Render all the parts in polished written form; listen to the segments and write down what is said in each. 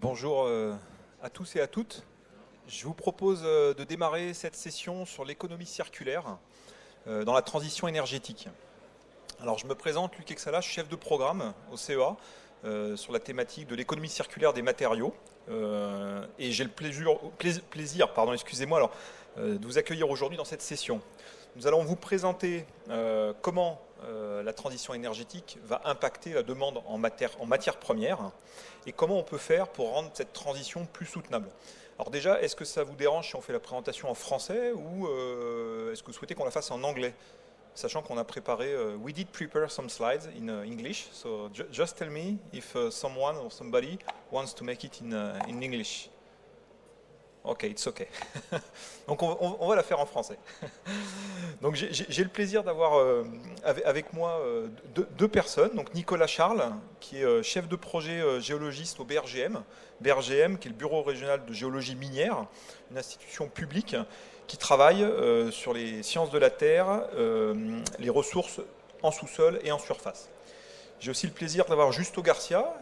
Bonjour à tous et à toutes. Je vous propose de démarrer cette session sur l'économie circulaire dans la transition énergétique. Alors je me présente, Luc Exala, chef de programme au CEA sur la thématique de l'économie circulaire des matériaux. Et j'ai le plaisir excusez-moi, de vous accueillir aujourd'hui dans cette session. Nous allons vous présenter comment la transition énergétique va impacter la demande en matière première et comment on peut faire pour rendre cette transition plus soutenable. Alors déjà, est-ce que ça vous dérange si on fait la présentation en français ou est-ce que vous souhaitez qu'on la fasse en anglais? Sachant qu'on a préparé, we did prepare some slides in English, so just tell me if someone or somebody wants to make it in English. Ok, it's ok. Donc on va la faire en français. Donc j'ai le plaisir d'avoir avec moi deux personnes. Donc Nicolas Charles, qui est chef de projet géologiste au BRGM. BRGM, qui est le Bureau régional de géologie minière, une institution publique qui travaille sur les sciences de la Terre, les ressources en sous-sol et en surface. J'ai aussi le plaisir d'avoir Justo Garcia,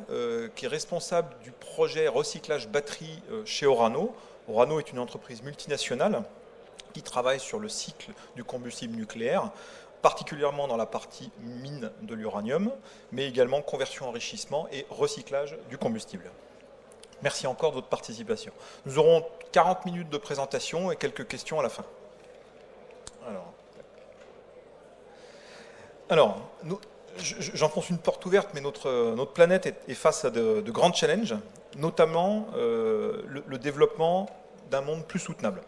qui est responsable du projet recyclage batterie chez Orano. Orano est une entreprise multinationale qui travaille sur le cycle du combustible nucléaire, particulièrement dans la partie mine de l'uranium, mais également conversion, enrichissement et recyclage du combustible. Merci encore de votre participation. Nous aurons 40 minutes de présentation et quelques questions à la fin. Alors j'enfonce une porte ouverte, mais notre planète est face à de grands challenges, notamment le développement d'un monde plus soutenable.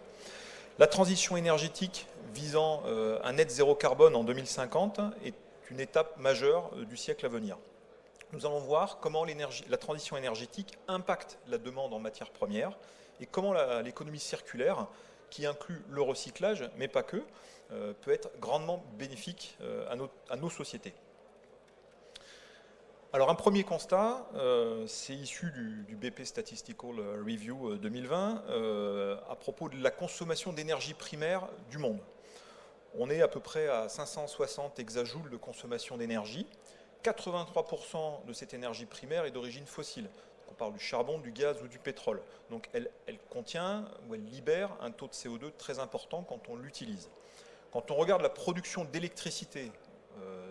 La transition énergétique visant un net zéro carbone en 2050 est une étape majeure du siècle à venir. Nous allons voir comment la transition énergétique impacte la demande en matières premières et comment l'économie circulaire, qui inclut le recyclage, mais pas que, peut être grandement bénéfique à nos sociétés. Alors un premier constat, c'est issu du BP Statistical Review 2020 à propos de la consommation d'énergie primaire du monde. On est à peu près à 560 hexajoules de consommation d'énergie. 83% de cette énergie primaire est d'origine fossile. On parle du charbon, du gaz ou du pétrole. Donc elle contient ou elle libère un taux de CO2 très important quand on l'utilise. Quand on regarde la production d'électricité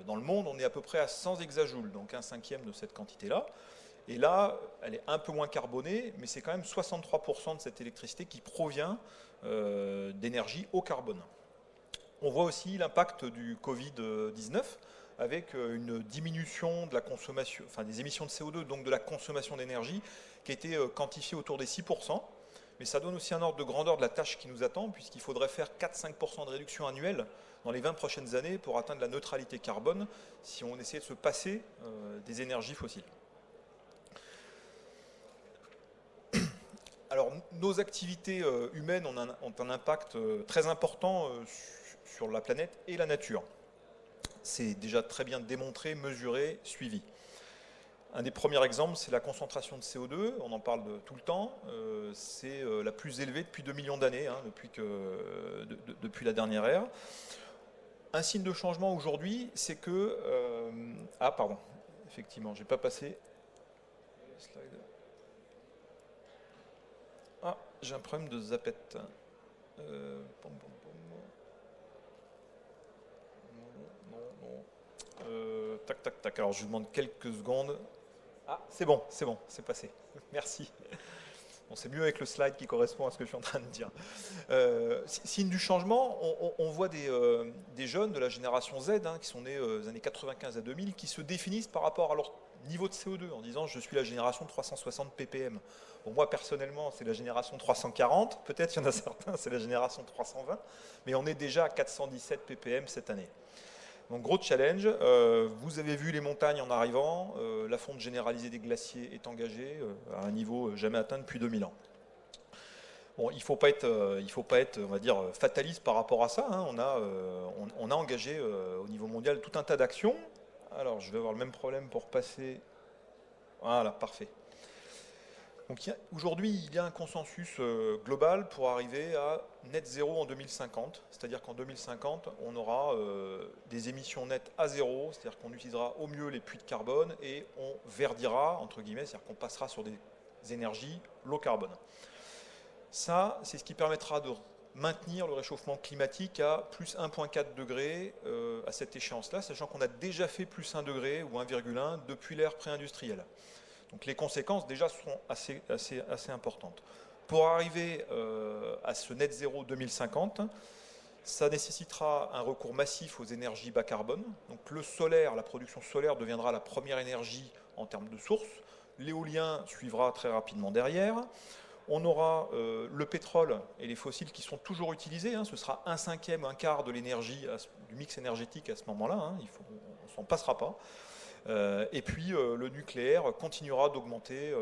dans le monde, on est à peu près à 100 hexajoules, donc un cinquième de cette quantité-là. Et là, elle est un peu moins carbonée, mais c'est quand même 63% de cette électricité qui provient d'énergie au carbone. On voit aussi l'impact du Covid-19 avec une diminution de la consommation, enfin des émissions de CO2, donc de la consommation d'énergie, qui a été quantifiée autour des 6%. Mais ça donne aussi un ordre de grandeur de la tâche qui nous attend, puisqu'il faudrait faire 4-5% de réduction annuelle dans les 20 prochaines années pour atteindre la neutralité carbone si on essayait de se passer des énergies fossiles. Alors, nos activités humaines ont un impact très important sur la planète et la nature. C'est déjà très bien démontré, mesuré, suivi. Un des premiers exemples, c'est la concentration de CO2, on en parle tout le temps, c'est la plus élevée depuis 2 millions d'années, depuis la dernière ère. Un signe de changement aujourd'hui, c'est que... effectivement, j'ai pas passé le slide. Ah, j'ai un problème de zappette. Tac, alors je vous demande quelques secondes. Ah, c'est bon, c'est passé. Merci. Bon, c'est mieux avec le slide qui correspond à ce que je suis en train de dire. Signe du changement, on voit des jeunes de la génération Z, qui sont nés aux années 95 à 2000, qui se définissent par rapport à leur niveau de CO2, en disant je suis la génération 360 ppm. Bon, moi personnellement, c'est la génération 340, peut-être il y en a certains, c'est la génération 320, mais on est déjà à 417 ppm cette année. Donc gros challenge, vous avez vu les montagnes en arrivant, la fonte généralisée des glaciers est engagée à un niveau jamais atteint depuis 2000 ans. Bon, il ne faut pas être, on va dire, fataliste par rapport à ça. On a engagé au niveau mondial tout un tas d'actions. Alors je vais avoir le même problème pour passer. Voilà, parfait. Donc aujourd'hui, il y a un consensus global pour arriver à net zéro en 2050, c'est-à-dire qu'en 2050, on aura des émissions nettes à zéro, c'est-à-dire qu'on utilisera au mieux les puits de carbone et on verdira, entre guillemets, c'est-à-dire qu'on passera sur des énergies low carbone. Ça, c'est ce qui permettra de maintenir le réchauffement climatique à plus 1,4 degré à cette échéance-là, sachant qu'on a déjà fait plus 1 degré ou 1,1 depuis l'ère pré-industrielle. Donc les conséquences déjà seront assez importantes. Pour arriver à ce net zéro 2050, ça nécessitera un recours massif aux énergies bas carbone. Donc le solaire, la production solaire deviendra la première énergie en termes de source. L'éolien suivra très rapidement derrière. On aura le pétrole et les fossiles qui sont toujours utilisés. Ce sera 1/5, 1/4 de l'énergie du mix énergétique à ce moment-là. On ne s'en passera pas. Et puis le nucléaire continuera d'augmenter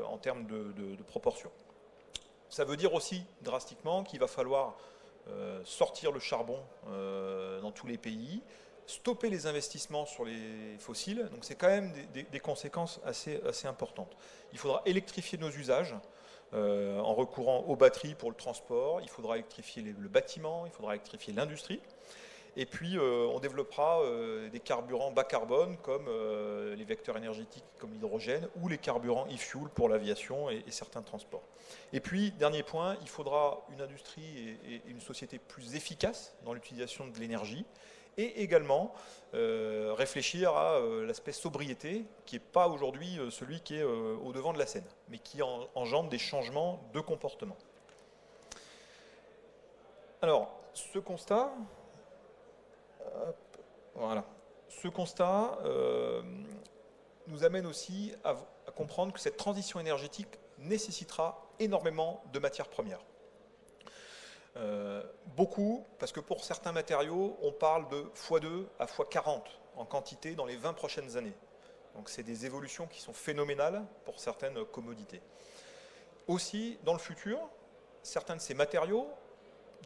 en termes de proportion. Ça veut dire aussi drastiquement qu'il va falloir sortir le charbon dans tous les pays, stopper les investissements sur les fossiles. Donc c'est quand même des conséquences assez importantes. Il faudra électrifier nos usages en recourant aux batteries pour le transport. Il faudra électrifier le bâtiment, il faudra électrifier l'industrie. Et puis on développera des carburants bas carbone comme les vecteurs énergétiques comme l'hydrogène ou les carburants e-fuel pour l'aviation et certains transports. Et puis, dernier point, il faudra une industrie et une société plus efficaces dans l'utilisation de l'énergie et également réfléchir à l'aspect sobriété qui n'est pas aujourd'hui celui qui est au devant de la scène, mais qui engendre des changements de comportement. Alors, ce constat... Voilà. Ce constat nous amène aussi à comprendre que cette transition énergétique nécessitera énormément de matières premières. Beaucoup, parce que pour certains matériaux, on parle de x2 à x40 en quantité dans les 20 prochaines années. Donc c'est des évolutions qui sont phénoménales pour certaines commodités. Aussi, dans le futur, certains de ces matériaux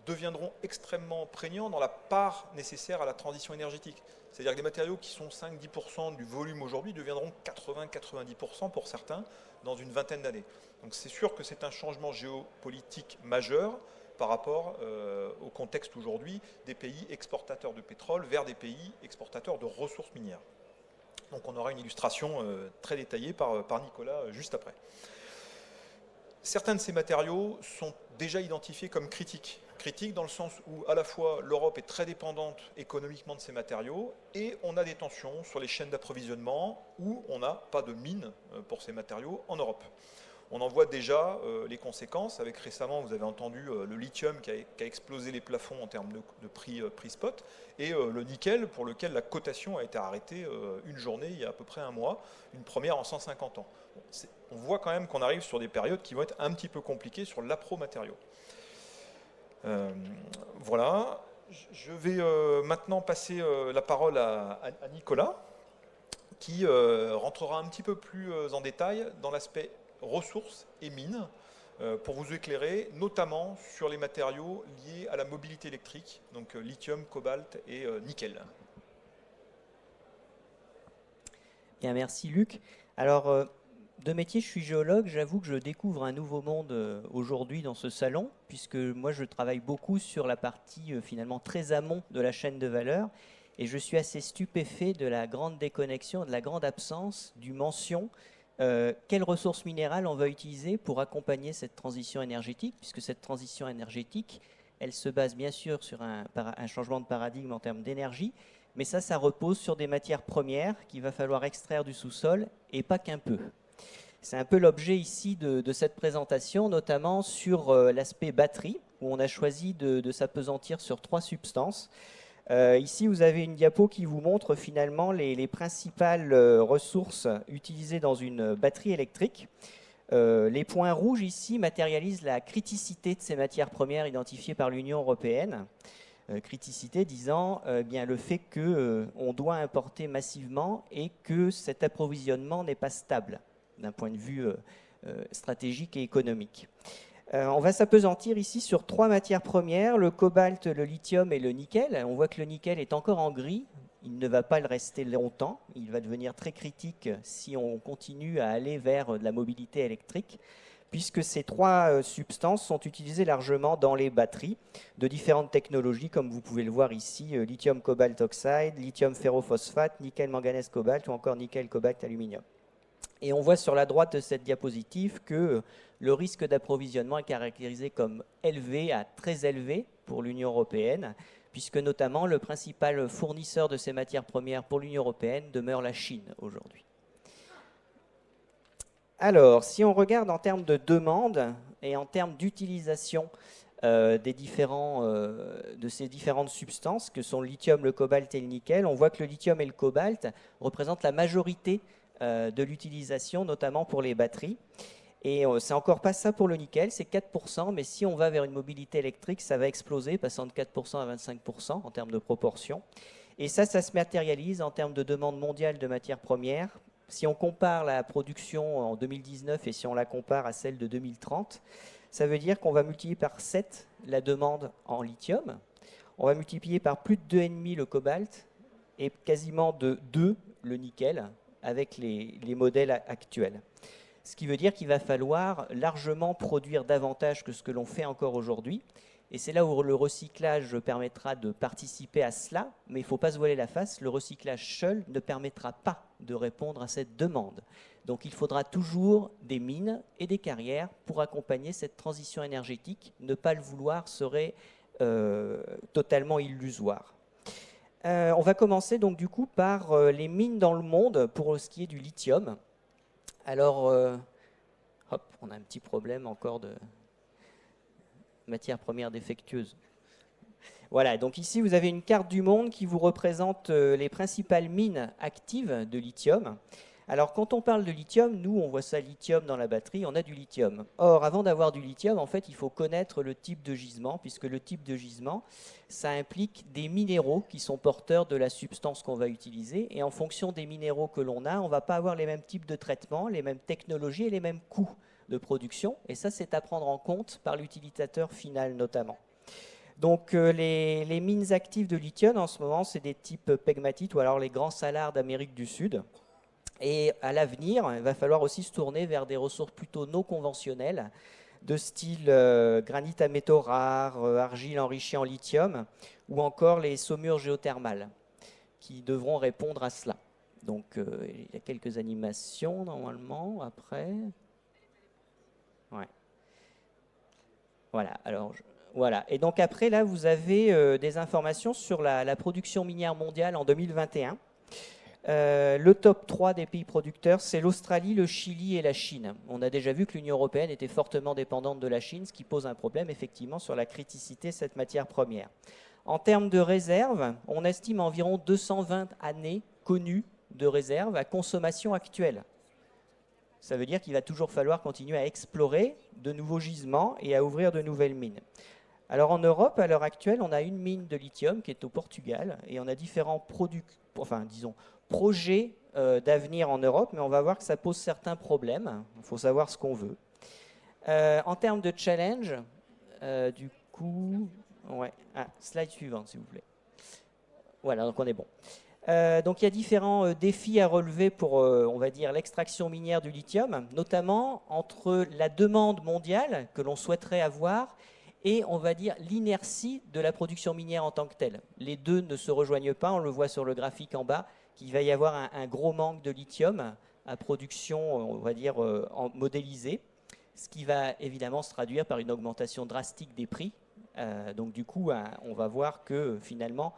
deviendront extrêmement prégnants dans la part nécessaire à la transition énergétique. C'est-à-dire que des matériaux qui sont 5-10% du volume aujourd'hui deviendront 80-90% pour certains dans une vingtaine d'années. Donc c'est sûr que c'est un changement géopolitique majeur par rapport au contexte aujourd'hui des pays exportateurs de pétrole vers des pays exportateurs de ressources minières. Donc on aura une illustration très détaillée par Nicolas juste après. Certains de ces matériaux sont déjà identifiés comme critiques. Critiques dans le sens où à la fois l'Europe est très dépendante économiquement de ces matériaux et on a des tensions sur les chaînes d'approvisionnement où on n'a pas de mine pour ces matériaux en Europe. On en voit déjà les conséquences avec récemment, vous avez entendu le lithium qui a explosé les plafonds en termes de prix spot et le nickel pour lequel la cotation a été arrêtée une journée il y a à peu près un mois, une première en 150 ans. Bon, on voit quand même qu'on arrive sur des périodes qui vont être un petit peu compliquées sur l'appro-matériaux. Voilà, je vais maintenant passer la parole à Nicolas qui rentrera un petit peu plus en détail dans l'aspect ressources et mines pour vous éclairer notamment sur les matériaux liés à la mobilité électrique, donc lithium, cobalt et nickel. Bien, merci Luc. Alors, de métier, je suis géologue. J'avoue que je découvre un nouveau monde aujourd'hui dans ce salon, puisque moi, je travaille beaucoup sur la partie finalement très amont de la chaîne de valeur, et je suis assez stupéfait de la grande déconnexion, de la grande absence du mention quelles ressources minérales on va utiliser pour accompagner cette transition énergétique, puisque cette transition énergétique, elle se base bien sûr sur un changement de paradigme en termes d'énergie, mais ça repose sur des matières premières qu'il va falloir extraire du sous-sol, et pas qu'un peu. C'est un peu l'objet ici de cette présentation, notamment sur l'aspect batterie, où on a choisi de s'appesantir sur 3 substances. Ici, vous avez une diapo qui vous montre finalement les principales ressources utilisées dans une batterie électrique. Les points rouges ici matérialisent la criticité de ces matières premières identifiées par l'Union européenne. Criticité disant bien le fait qu'on doit importer massivement et que cet approvisionnement n'est pas stable d'un point de vue stratégique et économique. On va s'appesantir ici sur 3 matières premières, le cobalt, le lithium et le nickel. On voit que le nickel est encore en gris, il ne va pas le rester longtemps, il va devenir très critique si on continue à aller vers de la mobilité électrique, puisque ces 3 substances sont utilisées largement dans les batteries de différentes technologies, comme vous pouvez le voir ici, lithium cobalt oxide, lithium ferrophosphate, nickel manganèse cobalt ou encore nickel cobalt aluminium. Et on voit sur la droite de cette diapositive que le risque d'approvisionnement est caractérisé comme élevé à très élevé pour l'Union européenne, puisque notamment le principal fournisseur de ces matières premières pour l'Union européenne demeure la Chine aujourd'hui. Alors, si on regarde en termes de demande et en termes d'utilisation de ces différentes substances que sont le lithium, le cobalt et le nickel, on voit que le lithium et le cobalt représentent la majorité de l'utilisation, notamment pour les batteries. Et c'est encore pas ça pour le nickel, c'est 4%, mais si on va vers une mobilité électrique, ça va exploser, passant de 4% à 25% en termes de proportion. Et ça se matérialise en termes de demande mondiale de matières premières. Si on compare la production en 2019 et si on la compare à celle de 2030, ça veut dire qu'on va multiplier par 7 la demande en lithium, on va multiplier par plus de 2,5 le cobalt et quasiment de 2 le nickel avec les modèles actuels. Ce qui veut dire qu'il va falloir largement produire davantage que ce que l'on fait encore aujourd'hui. Et c'est là où le recyclage permettra de participer à cela, mais il ne faut pas se voiler la face, le recyclage seul ne permettra pas de répondre à cette demande. Donc il faudra toujours des mines et des carrières pour accompagner cette transition énergétique. Ne pas le vouloir serait totalement illusoire. On va commencer donc du coup par les mines dans le monde pour ce qui est du lithium. Alors, hop, on a un petit problème encore de matières premières défectueuses. Voilà, donc ici vous avez une carte du monde qui vous représente les principales mines actives de lithium. Alors quand on parle de lithium, nous on voit ça lithium dans la batterie, on a du lithium. Or avant d'avoir du lithium, en fait il faut connaître le type de gisement, puisque le type de gisement, ça implique des minéraux qui sont porteurs de la substance qu'on va utiliser. Et en fonction des minéraux que l'on a, on ne va pas avoir les mêmes types de traitements, les mêmes technologies et les mêmes coûts de production. Et ça c'est à prendre en compte par l'utilisateur final notamment. Donc les mines actives de lithium en ce moment, c'est des types pegmatites ou alors les grands salars d'Amérique du Sud. Et à l'avenir, il va falloir aussi se tourner vers des ressources plutôt non conventionnelles, de style granit à métaux rares, argile enrichie en lithium, ou encore les saumures géothermales, qui devront répondre à cela. Donc il y a quelques animations normalement après. Ouais. Voilà, alors... Voilà. Et donc après, là, vous avez des informations sur la production minière mondiale en 2021. Le top 3 des pays producteurs, c'est l'Australie, le Chili et la Chine. On a déjà vu que l'Union européenne était fortement dépendante de la Chine, ce qui pose un problème effectivement sur la criticité de cette matière première. En termes de réserves, on estime environ 220 années connues de réserves à consommation actuelle. Ça veut dire qu'il va toujours falloir continuer à explorer de nouveaux gisements et à ouvrir de nouvelles mines. Alors en Europe, à l'heure actuelle, on a une mine de lithium qui est au Portugal et on a différents projets d'avenir en Europe, mais on va voir que ça pose certains problèmes. Il faut savoir ce qu'on veut. En termes de challenge, du coup... Ouais. Ah, slide suivante, s'il vous plaît. Voilà, donc on est bon. Donc il y a différents défis à relever pour, on va dire, l'extraction minière du lithium, notamment entre la demande mondiale que l'on souhaiterait avoir et, on va dire, l'inertie de la production minière en tant que telle. Les deux ne se rejoignent pas, on le voit sur le graphique en bas, qu'il va y avoir un gros manque de lithium à production, on va dire, modélisée, ce qui va évidemment se traduire par une augmentation drastique des prix. Donc du coup, on va voir que finalement,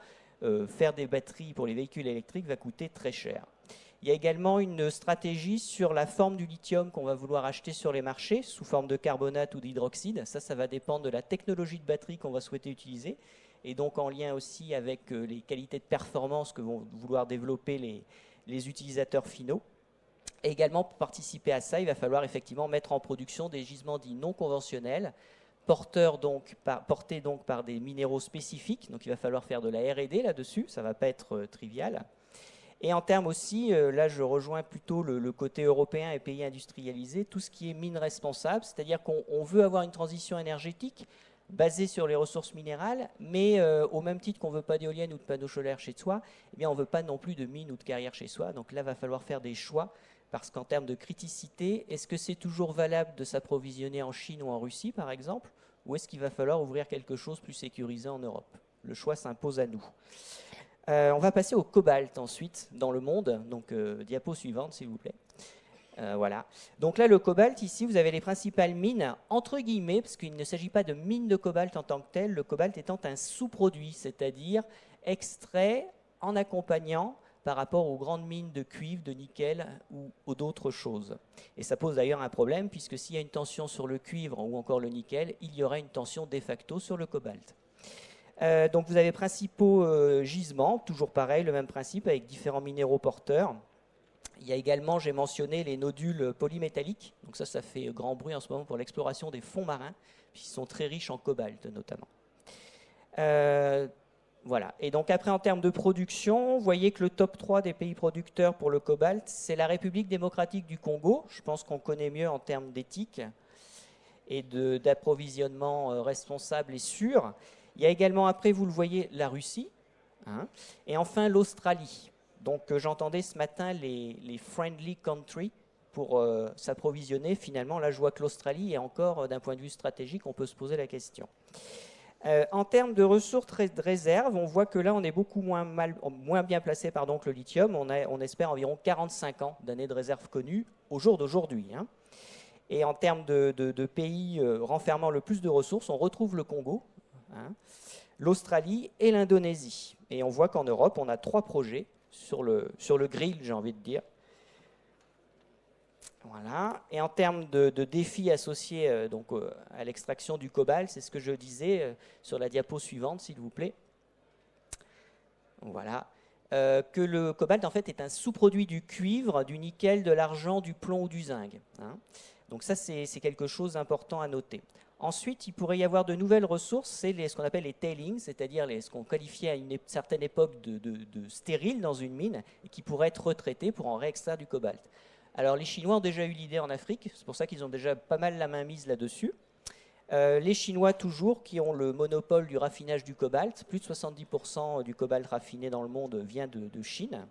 faire des batteries pour les véhicules électriques va coûter très cher. Il y a également une stratégie sur la forme du lithium qu'on va vouloir acheter sur les marchés, sous forme de carbonate ou d'hydroxyde. Ça va dépendre de la technologie de batterie qu'on va souhaiter utiliser, et donc en lien aussi avec les qualités de performance que vont vouloir développer les utilisateurs finaux. Et également, pour participer à ça, il va falloir effectivement mettre en production des gisements dits non conventionnels, portés donc par des minéraux spécifiques. Donc il va falloir faire de la R&D là-dessus, ça ne va pas être trivial. Et en termes aussi, là je rejoins plutôt le côté européen et pays industrialisés, tout ce qui est mine responsable, c'est-à-dire qu'on veut avoir une transition énergétique basée sur les ressources minérales, mais au même titre qu'on ne veut pas d'éoliennes ou de panneaux solaires chez soi, eh bien on ne veut pas non plus de mines ou de carrières chez soi. Donc là, il va falloir faire des choix, parce qu'en termes de criticité, est-ce que c'est toujours valable de s'approvisionner en Chine ou en Russie, par exemple, ou est-ce qu'il va falloir ouvrir quelque chose plus sécurisé en Europe? Le choix s'impose à nous. On va passer au cobalt ensuite dans le monde. Donc, diapo suivante, s'il vous plaît. Voilà. Donc là, le cobalt, ici, vous avez les principales mines, entre guillemets, parce qu'il ne s'agit pas de mine de cobalt en tant que telle, le cobalt étant un sous-produit, c'est-à-dire extrait en accompagnant par rapport aux grandes mines de cuivre, de nickel ou d'autres choses. Et ça pose d'ailleurs un problème, puisque s'il y a une tension sur le cuivre ou encore le nickel, il y aura une tension de facto sur le cobalt. Donc vous avez principaux gisements, toujours pareil, le même principe, avec différents minéraux porteurs. Il y a également, j'ai mentionné, les nodules polymétalliques. Donc ça fait grand bruit en ce moment pour l'exploration des fonds marins, puisqu'ils sont très riches en cobalt notamment. Voilà. Et donc après, en termes de production, vous voyez que le top 3 des pays producteurs pour le cobalt, c'est la République démocratique du Congo. Je pense qu'on connaît mieux en termes d'éthique et d'approvisionnement responsable et sûr. Il y a également, après, vous le voyez, la Russie. Hein, et enfin, l'Australie. Donc j'entendais ce matin les friendly countries pour s'approvisionner. Finalement, là, je vois que l'Australie est encore, d'un point de vue stratégique, on peut se poser la question. En termes de ressources de réserve, on voit que là, on est beaucoup moins bien placé que le lithium. On espère environ 45 ans d'années de réserve connues au jour d'aujourd'hui. Hein. Et en termes de pays renfermant le plus de ressources, on retrouve le Congo, hein, l'Australie et l'Indonésie. Et on voit qu'en Europe, on a 3 projets sur le grill, j'ai envie de dire. Voilà. Et en termes de défis associés à l'extraction du cobalt, c'est ce que je disais sur la diapo suivante, s'il vous plaît. Voilà. Que le cobalt, en fait, est un sous-produit du cuivre, du nickel, de l'argent, du plomb ou du zinc. Hein. Donc ça, c'est quelque chose d'important à noter. Ensuite, il pourrait y avoir de nouvelles ressources, c'est ce qu'on appelle les tailings, c'est-à-dire ce qu'on qualifiait à une certaine époque de stériles dans une mine, et qui pourraient être retraités pour en réextraire du cobalt. Alors les Chinois ont déjà eu l'idée en Afrique, c'est pour ça qu'ils ont déjà pas mal la main mise là-dessus. Les Chinois toujours, qui ont le monopole du raffinage du cobalt, plus de 70% du cobalt raffiné dans le monde vient de Chine.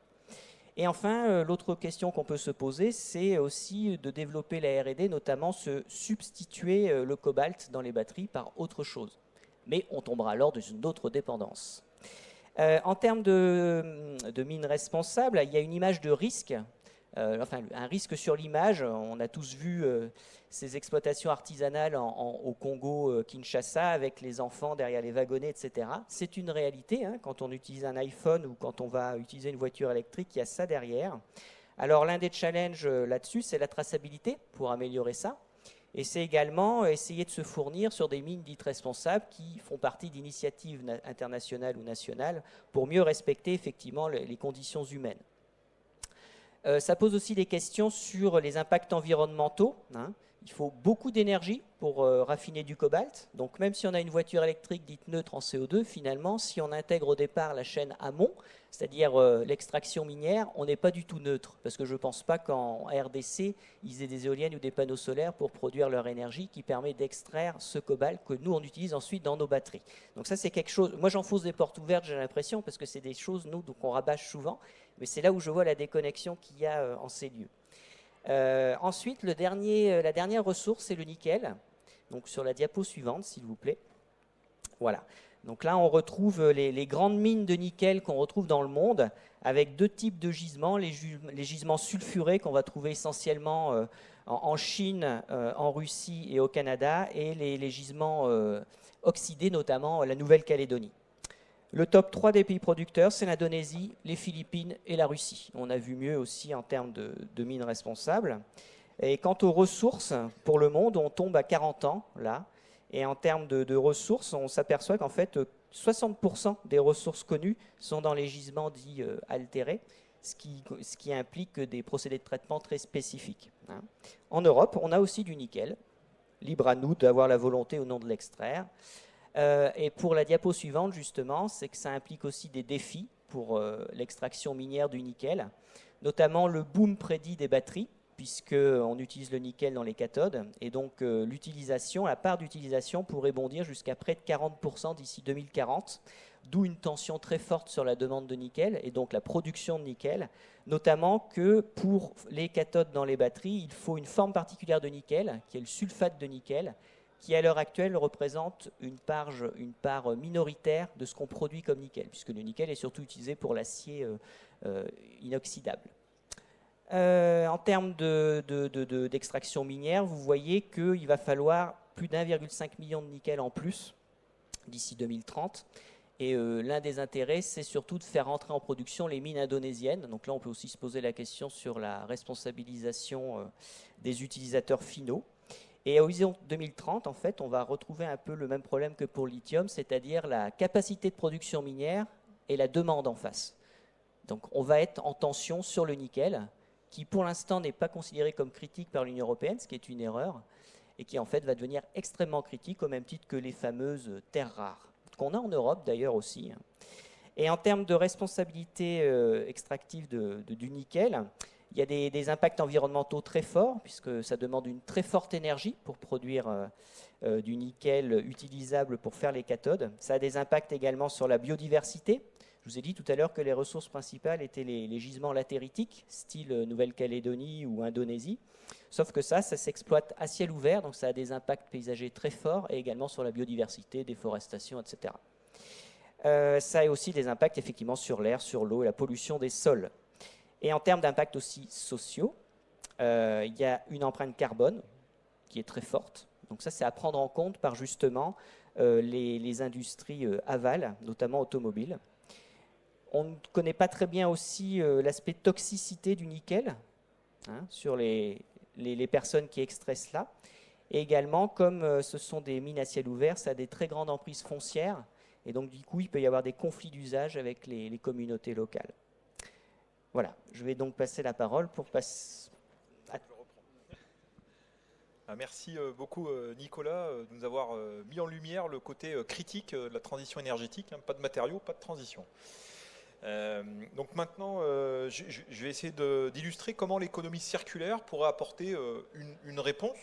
Et enfin, l'autre question qu'on peut se poser, c'est aussi de développer la R&D, notamment se substituer le cobalt dans les batteries par autre chose. Mais on tombera alors dans une autre dépendance. En termes de mines responsables, il y a une image de risque, un risque sur l'image. On a tous vu ces exploitations artisanales au Congo, Kinshasa, avec les enfants derrière les wagonnets, etc. C'est une réalité, hein, quand on utilise un iPhone ou quand on va utiliser une voiture électrique, il y a ça derrière. Alors l'un des challenges là-dessus, c'est la traçabilité pour améliorer ça. Et c'est également essayer de se fournir sur des mines dites responsables qui font partie d'initiatives internationales ou nationales pour mieux respecter effectivement les conditions humaines. Ça pose aussi des questions sur les impacts environnementaux. Hein. Il faut beaucoup d'énergie pour raffiner du cobalt. Donc même si on a une voiture électrique dite neutre en CO2, finalement, si on intègre au départ la chaîne amont, c'est-à-dire l'extraction minière, on n'est pas du tout neutre. Parce que je ne pense pas qu'en RDC, ils aient des éoliennes ou des panneaux solaires pour produire leur énergie qui permet d'extraire ce cobalt que nous, on utilise ensuite dans nos batteries. Donc ça, c'est quelque chose... Moi, j'enfonce des portes ouvertes, j'ai l'impression, parce que c'est des choses, nous, qu'on rabâche souvent. Mais c'est là où je vois la déconnexion qu'il y a en ces lieux. Ensuite, la dernière ressource, c'est le nickel. Donc sur la diapo suivante, s'il vous plaît. Voilà. Donc là, on retrouve les grandes mines de nickel qu'on retrouve dans le monde, avec 2 types de gisements. Les gisements sulfurés qu'on va trouver essentiellement en Chine, en Russie et au Canada, et les gisements oxydés, notamment la Nouvelle-Calédonie. Le top 3 des pays producteurs, c'est l'Indonésie, les Philippines et la Russie. On a vu mieux aussi en termes de mines responsables. Et quant aux ressources, pour le monde, on tombe à 40 ans, là. Et en termes de ressources, on s'aperçoit qu'en fait, 60% des ressources connues sont dans les gisements dits altérés, ce qui implique des procédés de traitement très spécifiques. Hein. En Europe, on a aussi du nickel. Libre à nous d'avoir la volonté ou non de l'extraire. Et pour la diapo suivante, justement, c'est que ça implique aussi des défis pour l'extraction minière du nickel, notamment le boom prédit des batteries, puisqu'on utilise le nickel dans les cathodes, et donc la part d'utilisation pourrait bondir jusqu'à près de 40% d'ici 2040, d'où une tension très forte sur la demande de nickel, et donc la production de nickel, notamment que pour les cathodes dans les batteries, il faut une forme particulière de nickel, qui est le sulfate de nickel, qui à l'heure actuelle représente une part minoritaire de ce qu'on produit comme nickel, puisque le nickel est surtout utilisé pour l'acier inoxydable. En termes d'extraction minière, vous voyez qu'il va falloir plus d'1,5 million de nickel en plus d'ici 2030. Et l'un des intérêts, c'est surtout de faire entrer en production les mines indonésiennes. Donc là, on peut aussi se poser la question sur la responsabilisation des utilisateurs finaux. Et à horizon 2030, en fait, on va retrouver un peu le même problème que pour le lithium, c'est-à-dire la capacité de production minière et la demande en face. Donc on va être en tension sur le nickel, qui pour l'instant n'est pas considéré comme critique par l'Union européenne, ce qui est une erreur, et qui en fait va devenir extrêmement critique au même titre que les fameuses terres rares, qu'on a en Europe d'ailleurs aussi. Et en termes de responsabilité extractive du nickel, il y a des impacts environnementaux très forts, puisque ça demande une très forte énergie pour produire du nickel utilisable pour faire les cathodes. Ça a des impacts également sur la biodiversité. Je vous ai dit tout à l'heure que les ressources principales étaient les gisements latéritiques, style Nouvelle-Calédonie ou Indonésie. Sauf que ça s'exploite à ciel ouvert, donc ça a des impacts paysagers très forts et également sur la biodiversité, déforestation, etc. Ça a aussi des impacts effectivement sur l'air, sur l'eau et la pollution des sols. Et en termes d'impacts aussi sociaux, il y a une empreinte carbone qui est très forte. Donc ça, c'est à prendre en compte par justement les industries aval, notamment automobiles. On ne connaît pas très bien aussi l'aspect toxicité du nickel sur les personnes qui extraient cela. Et également, comme ce sont des mines à ciel ouvert, ça a des très grandes emprises foncières. Et donc, du coup, il peut y avoir des conflits d'usage avec les communautés locales. Voilà, je vais donc passer la parole pour passer... Merci beaucoup Nicolas de nous avoir mis en lumière le côté critique de la transition énergétique. Pas de matériaux, pas de transition. Donc maintenant, je vais essayer d'illustrer comment l'économie circulaire pourrait apporter une réponse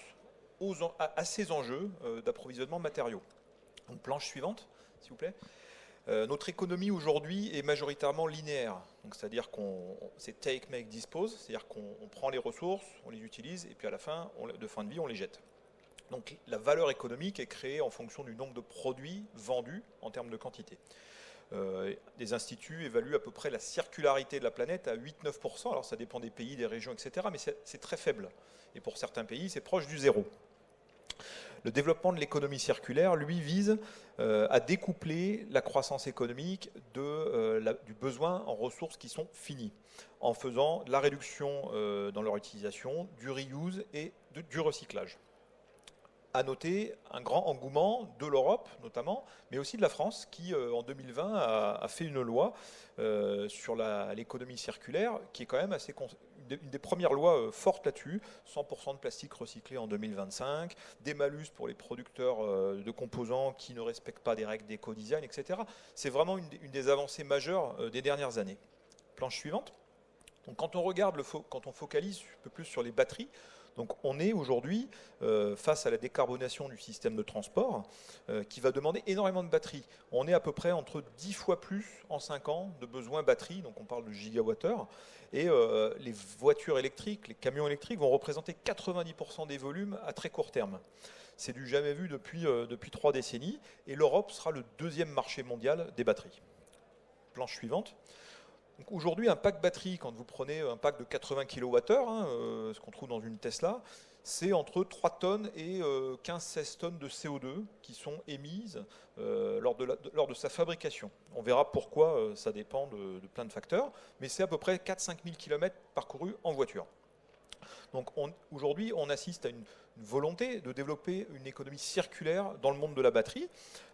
à ces enjeux d'approvisionnement de matériaux. Donc planche suivante, s'il vous plaît. Notre économie aujourd'hui est majoritairement linéaire, donc c'est-à-dire c'est take, make, dispose, c'est-à-dire qu'on prend les ressources, on les utilise et puis à la fin de fin de vie on les jette. Donc la valeur économique est créée en fonction du nombre de produits vendus en termes de quantité. Des instituts évaluent à peu près la circularité de la planète à 8-9%, alors ça dépend des pays, des régions, etc., mais c'est très faible. Et pour certains pays, c'est proche du zéro. Le développement de l'économie circulaire, lui, vise à découpler la croissance économique du besoin en ressources qui sont finies, en faisant de la réduction dans leur utilisation, du reuse et du recyclage. À noter un grand engouement de l'Europe notamment, mais aussi de la France qui en 2020 a fait une loi sur l'économie circulaire qui est quand même une des premières lois fortes là-dessus, 100% de plastique recyclé en 2025, des malus pour les producteurs de composants qui ne respectent pas des règles d'éco-design, etc. C'est vraiment une des avancées majeures des dernières années. Planche suivante. Donc quand on focalise un peu plus sur les batteries, donc on est aujourd'hui face à la décarbonation du système de transport qui va demander énormément de batteries. On est à peu près entre 10 fois plus en 5 ans de besoins batteries, donc on parle de gigawattheures, et les voitures électriques, les camions électriques vont représenter 90% des volumes à très court terme. C'est du jamais vu depuis 3 décennies, et l'Europe sera le deuxième marché mondial des batteries. Planche suivante. Aujourd'hui, un pack batterie, quand vous prenez un pack de 80 kWh, ce qu'on trouve dans une Tesla, c'est entre 3 tonnes et 15-16 tonnes de CO2 qui sont émises lors de sa fabrication. On verra pourquoi ça dépend de plein de facteurs, mais c'est à peu près 4-5 000 km parcourus en voiture. Donc aujourd'hui, on assiste à une volonté de développer une économie circulaire dans le monde de la batterie.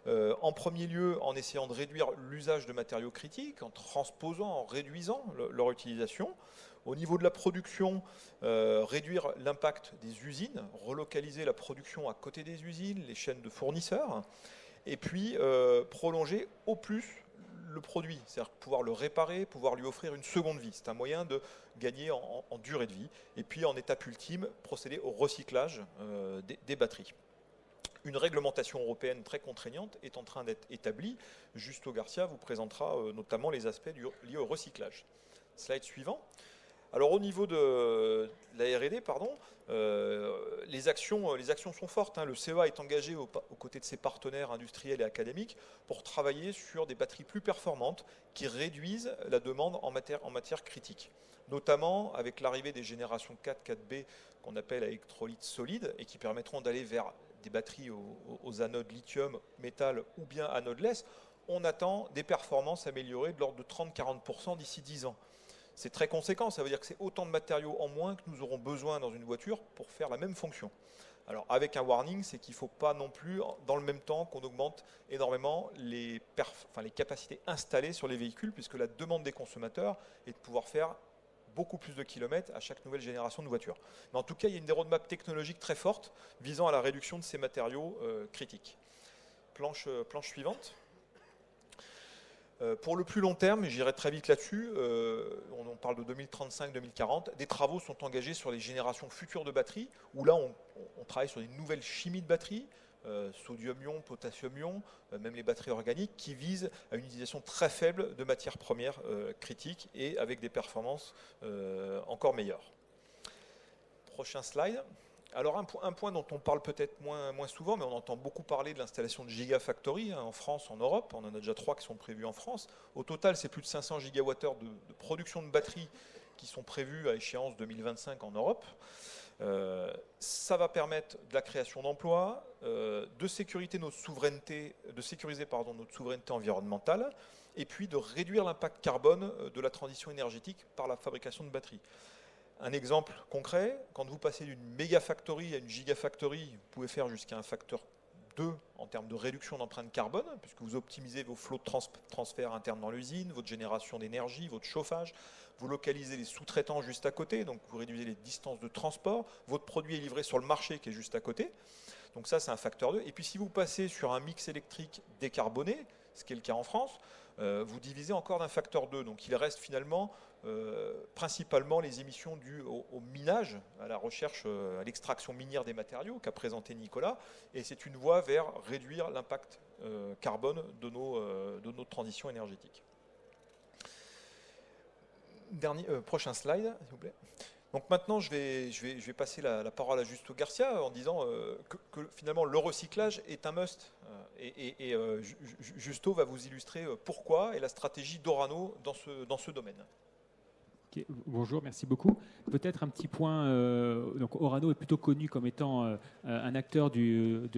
En premier lieu, en essayant de réduire l'usage de matériaux critiques, en transposant, en réduisant leur utilisation. Au niveau de la production, réduire l'impact des usines, relocaliser la production à côté des usines, les chaînes de fournisseurs, et puis prolonger au plus le produit, c'est-à-dire pouvoir le réparer, pouvoir lui offrir une seconde vie. C'est un moyen de gagner en durée de vie. Et puis en étape ultime, procéder au recyclage des batteries. Une réglementation européenne très contraignante est en train d'être établie. Justo Garcia vous présentera notamment les aspects liés au recyclage. Slide suivant. Alors au niveau de la R&D, pardon, les actions sont fortes, hein. Le CEA est engagé aux côtés de ses partenaires industriels et académiques pour travailler sur des batteries plus performantes qui réduisent la demande en matière critique, notamment avec l'arrivée des générations 4, 4B qu'on appelle à électrolyte solide et qui permettront d'aller vers des batteries aux anodes lithium, métal ou bien anodeless. On attend des performances améliorées de l'ordre de 30-40% d'ici 10 ans. C'est très conséquent, ça veut dire que c'est autant de matériaux en moins que nous aurons besoin dans une voiture pour faire la même fonction. Alors avec un warning, c'est qu'il ne faut pas non plus, dans le même temps, qu'on augmente énormément les capacités installées sur les véhicules, puisque la demande des consommateurs est de pouvoir faire beaucoup plus de kilomètres à chaque nouvelle génération de voitures. Mais en tout cas, il y a une des roadmaps technologiques très fortes visant à la réduction de ces matériaux critiques. Planche suivante. Pour le plus long terme, et j'irai très vite là-dessus, on parle de 2035-2040, des travaux sont engagés sur les générations futures de batteries, où là on travaille sur des nouvelles chimies de batteries, sodium-ion, potassium-ion, même les batteries organiques, qui visent à une utilisation très faible de matières premières critiques et avec des performances encore meilleures. Prochain slide. Alors un point dont on parle peut-être moins souvent, mais on entend beaucoup parler de l'installation de gigafactories en France, en Europe. On en a déjà 3 qui sont prévus en France. Au total, c'est plus de 500 gigawattheures de production de batteries qui sont prévues à échéance 2025 en Europe. Ça va permettre de la création d'emplois, de sécuriser notre souveraineté environnementale, et puis de réduire l'impact carbone de la transition énergétique par la fabrication de batteries. Un exemple concret, quand vous passez d'une méga-factory à une gigafactory, vous pouvez faire jusqu'à un facteur 2 en termes de réduction d'empreinte carbone, puisque vous optimisez vos flots de transfert internes dans l'usine, votre génération d'énergie, votre chauffage, vous localisez les sous-traitants juste à côté, donc vous réduisez les distances de transport, votre produit est livré sur le marché qui est juste à côté, donc ça c'est un facteur 2. Et puis si vous passez sur un mix électrique décarboné, ce qui est le cas en France, vous divisez encore d'un facteur 2, donc il reste finalement principalement les émissions dues au minage, à la recherche, à l'extraction minière des matériaux qu'a présenté Nicolas, et c'est une voie vers réduire l'impact carbone de notre transition énergétique. Prochain slide, s'il vous plaît. Donc maintenant, je vais passer la parole à Justo Garcia en disant que finalement le recyclage est un must. Justo va vous illustrer pourquoi et la stratégie d'Orano dans ce domaine. Okay, bonjour, merci beaucoup. Peut-être un petit point, donc Orano est plutôt connu comme étant un acteur du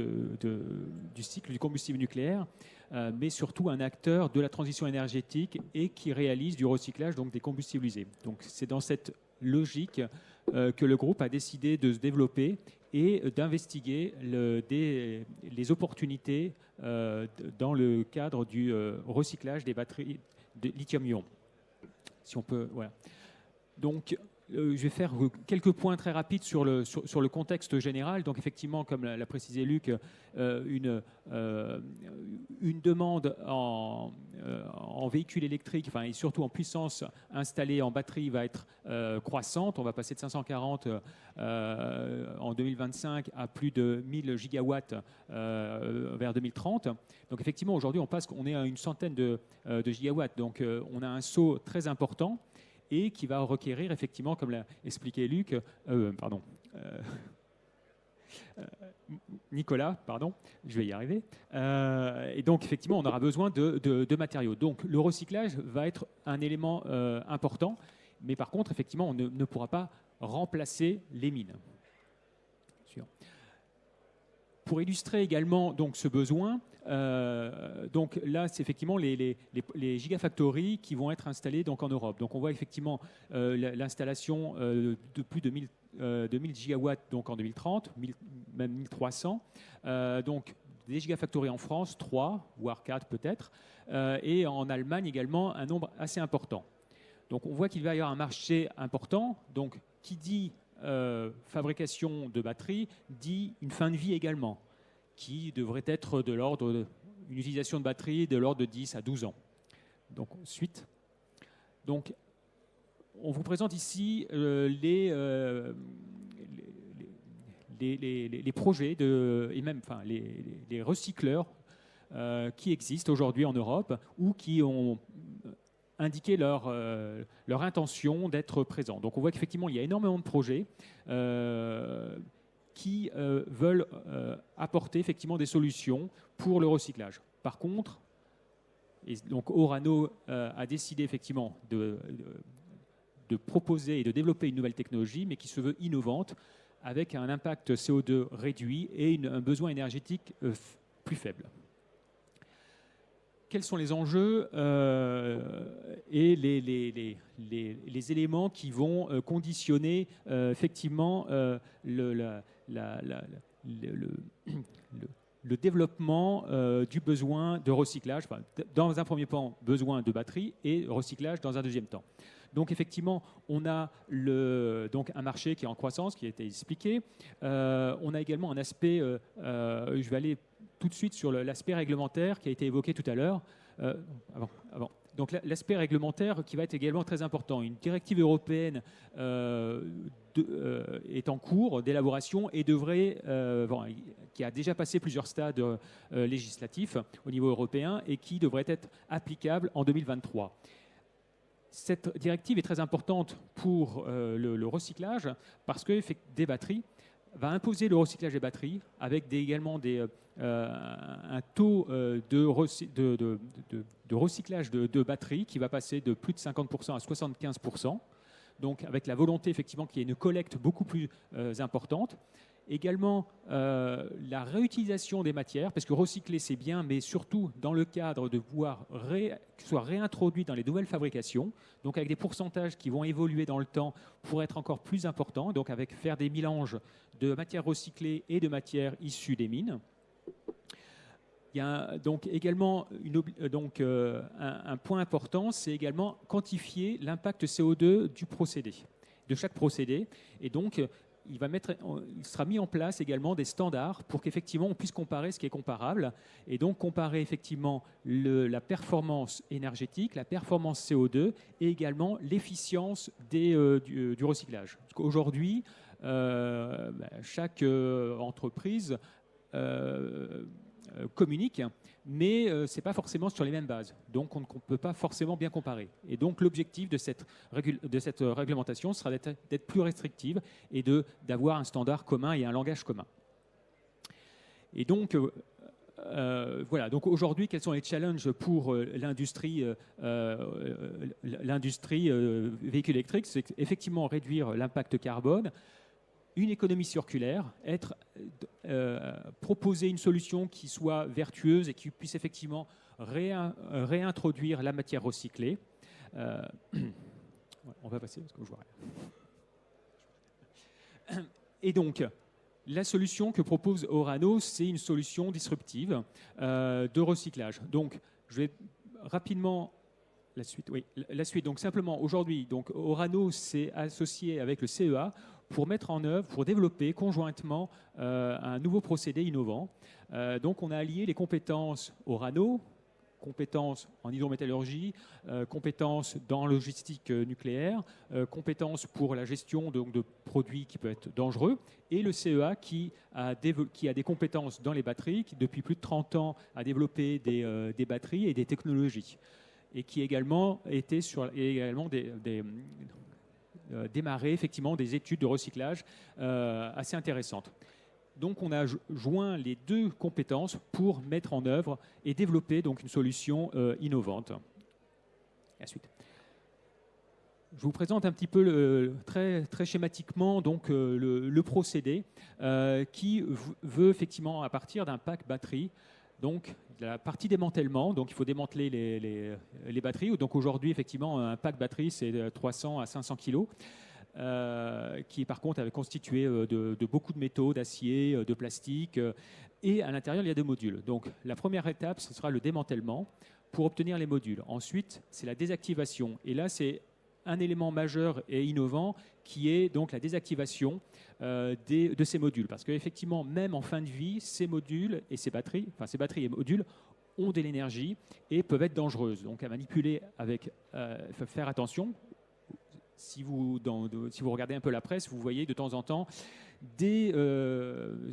cycle du combustible nucléaire, mais surtout un acteur de la transition énergétique et qui réalise du recyclage, donc des combustibles usés. Donc c'est dans cette logique que le groupe a décidé de se développer et d'investiguer les opportunités dans le cadre du recyclage des batteries de lithium-ion. Si on peut, voilà. Donc, je vais faire quelques points très rapides sur le contexte général. Donc, effectivement, comme l'a précisé Luc, une demande en véhicules électriques, enfin, et surtout en puissance installée en batterie, va être croissante. On va passer de 540 en 2025 à plus de 1000 gigawatts vers 2030. Donc, effectivement, aujourd'hui, on est à une centaine de gigawatts. Donc, on a un saut très important et qui va requérir effectivement, comme l'a expliqué Luc, Nicolas, pardon, je vais y arriver. Et donc effectivement, on aura besoin de matériaux. Donc le recyclage va être un élément important, mais par contre, effectivement, on ne pourra pas remplacer les mines. Pour illustrer également donc, ce besoin, donc là, c'est effectivement les gigafactories qui vont être installées donc, en Europe. Donc on voit effectivement l'installation de plus de 1000 gigawatts donc, en 2030, même 1300. Donc des gigafactories en France, 3, voire 4 peut-être, et en Allemagne également un nombre assez important. Donc on voit qu'il va y avoir un marché important. Donc qui dit fabrication de batteries dit une fin de vie également, qui devrait être de l'ordre d'une utilisation de batterie de l'ordre de 10 à 12 ans. Donc, suite. Donc, on vous présente ici les projets et même enfin, les recycleurs qui existent aujourd'hui en Europe ou qui ont indiquer leur intention d'être présents. Donc on voit qu'effectivement, il y a énormément de projets qui veulent apporter effectivement des solutions pour le recyclage. Par contre, et donc Orano a décidé effectivement de proposer et de développer une nouvelle technologie, mais qui se veut innovante, avec un impact CO2 réduit et un besoin énergétique plus faible. Quels sont les enjeux et les éléments qui vont conditionner effectivement le développement du besoin de recyclage, enfin, dans un premier temps, besoin de batterie et recyclage dans un deuxième temps. Donc effectivement, on a donc un marché qui est en croissance, qui a été expliqué. On a également un aspect, je vais aller tout de suite sur l'aspect réglementaire qui a été évoqué tout à l'heure. Donc l'aspect réglementaire qui va être également très important. Une directive européenne est en cours d'élaboration et qui a déjà passé plusieurs stades législatifs au niveau européen et qui devrait être applicable en 2023. Cette directive est très importante pour le recyclage parce que des batteries va imposer le recyclage des batteries avec également un taux de recyclage de batteries qui va passer de plus de 50% à 75%. Donc avec la volonté effectivement qu'il y ait une collecte beaucoup plus importante. Également la réutilisation des matières, parce que recycler c'est bien, mais surtout dans le cadre de pouvoir que ce soit réintroduit dans les nouvelles fabrications, donc avec des pourcentages qui vont évoluer dans le temps pour être encore plus importants, donc avec faire des mélanges de matières recyclées et de matières issues des mines. Il y a donc également un point important, c'est également quantifier l'impact CO2 du procédé, de chaque procédé, et donc il sera mis en place également des standards pour qu'effectivement on puisse comparer ce qui est comparable et donc comparer effectivement la performance énergétique, la performance CO2 et également l'efficience du recyclage. Aujourd'hui, chaque entreprise communique, mais ce n'est pas forcément sur les mêmes bases. Donc on ne peut pas forcément bien comparer. Et donc l'objectif de cette réglementation sera d'être plus restrictive et d'avoir un standard commun et un langage commun. Et donc voilà, donc aujourd'hui, quels sont les challenges pour l'industrie véhicule électrique? C'est effectivement réduire l'impact carbone, une économie circulaire, proposer une solution qui soit vertueuse et qui puisse effectivement réintroduire la matière recyclée. On va passer parce que je vois rien. Et donc, la solution que propose Orano, c'est une solution disruptive de recyclage. Donc, je vais rapidement... La suite. Donc simplement, aujourd'hui, Orano s'est associé avec le CEA pour mettre en œuvre, pour développer conjointement un nouveau procédé innovant. Donc on a allié les compétences Orano, compétences en hydrométallurgie, compétences dans logistique nucléaire, compétences pour la gestion de produits qui peuvent être dangereux, et le CEA qui a des compétences dans les batteries, qui depuis plus de 30 ans a développé des batteries et des technologies, et qui également démarré effectivement des études de recyclage assez intéressantes. Donc on a joint les deux compétences pour mettre en œuvre et développer donc une solution innovante. La suite. Je vous présente un petit peu très, très schématiquement donc, le procédé qui veut effectivement à partir d'un pack batterie. Donc, la partie démantèlement, donc il faut démanteler les batteries. Donc aujourd'hui, effectivement, un pack batterie, c'est 300 à 500 kg, qui par contre est constitué de beaucoup de métaux, d'acier, de plastique. Et à l'intérieur, il y a des modules. Donc la première étape, ce sera le démantèlement pour obtenir les modules. Ensuite, c'est la désactivation. Et là, c'est un élément majeur et innovant qui est donc la désactivation de ces modules. Parce qu'effectivement, même en fin de vie, ces modules et ces batteries et modules ont de l'énergie et peuvent être dangereuses. Donc à manipuler faut faire attention. Si vous regardez un peu la presse, vous voyez de temps en temps des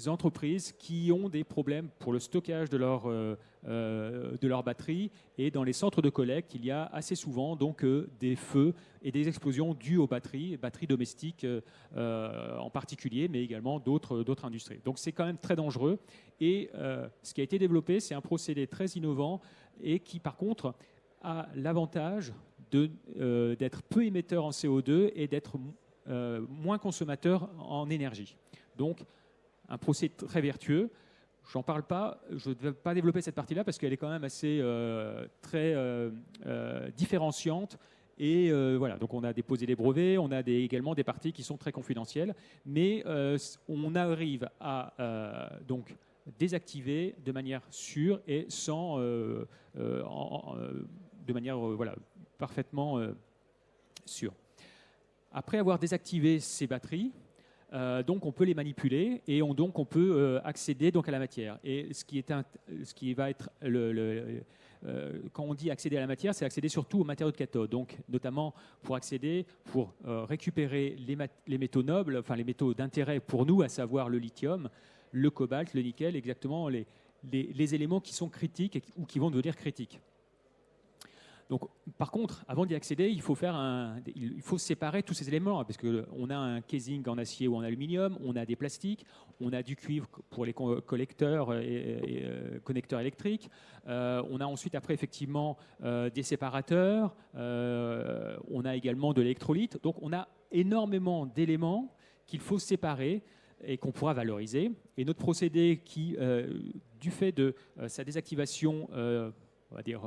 entreprises qui ont des problèmes pour le stockage de leur batterie. Et dans les centres de collecte, il y a assez souvent donc, des feux et des explosions dues aux batteries domestiques en particulier, mais également d'autres industries. Donc c'est quand même très dangereux. Et ce qui a été développé, c'est un procédé très innovant et qui, par contre, a l'avantage d'être peu émetteur en CO2 et d'être moins consommateur en énergie. Donc, un procédé très vertueux. J'en parle pas, je ne vais pas développer cette partie-là parce qu'elle est quand même assez très différenciante. Et voilà, donc on a déposé des brevets, on a également des parties qui sont très confidentielles, mais on arrive à donc désactiver de manière sûre et sans, de manière voilà, parfaitement sûre. Après avoir désactivé ces batteries, donc on peut les manipuler et donc on peut accéder donc à la matière. Et ce qui va être quand on dit accéder à la matière, c'est accéder surtout aux matériaux de cathode. Donc notamment pour accéder, pour récupérer les métaux nobles, enfin les métaux d'intérêt pour nous, à savoir le lithium, le cobalt, le nickel, exactement les éléments qui sont critiques ou qui vont devenir critiques. Donc, par contre, avant d'y accéder, il faut séparer tous ces éléments, parce qu'on a un casing en acier ou en aluminium, on a des plastiques, on a du cuivre pour les collecteurs et connecteurs électriques, on a ensuite, après, effectivement, des séparateurs, on a également de l'électrolyte. Donc, on a énormément d'éléments qu'il faut séparer et qu'on pourra valoriser. Et notre procédé qui, du fait de sa désactivation, on va dire,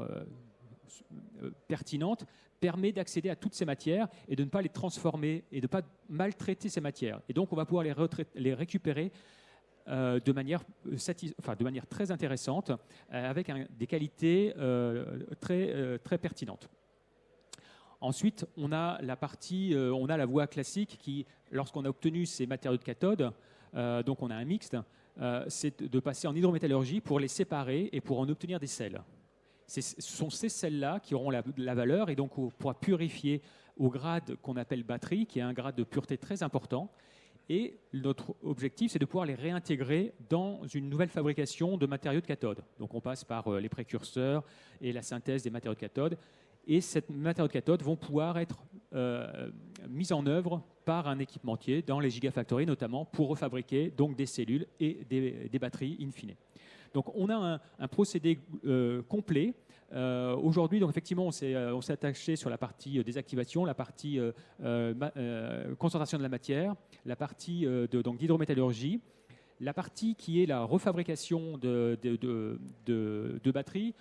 pertinente, permet d'accéder à toutes ces matières et de ne pas les transformer et de ne pas maltraiter ces matières. Et donc, on va pouvoir les récupérer de manière très intéressante, avec des qualités très pertinentes. Ensuite, on a la voie classique qui, lorsqu'on a obtenu ces matériaux de cathode, donc on a un mixte, c'est de passer en hydrométallurgie pour les séparer et pour en obtenir des sels. Ce sont ces sels-là qui auront la valeur et donc on pourra purifier au grade qu'on appelle batterie, qui est un grade de pureté très important. Et notre objectif, c'est de pouvoir les réintégrer dans une nouvelle fabrication de matériaux de cathode. Donc on passe par les précurseurs et la synthèse des matériaux de cathode. Et ces matériaux de cathode vont pouvoir être mis en œuvre par un équipementier dans les gigafactories notamment pour refabriquer donc des cellules et des batteries in fine. Donc on a un procédé complet. Aujourd'hui, donc effectivement, on s'est attaché sur la partie désactivation, la partie concentration de la matière, la partie d'hydrométallurgie, la partie qui est la refabrication de batteries.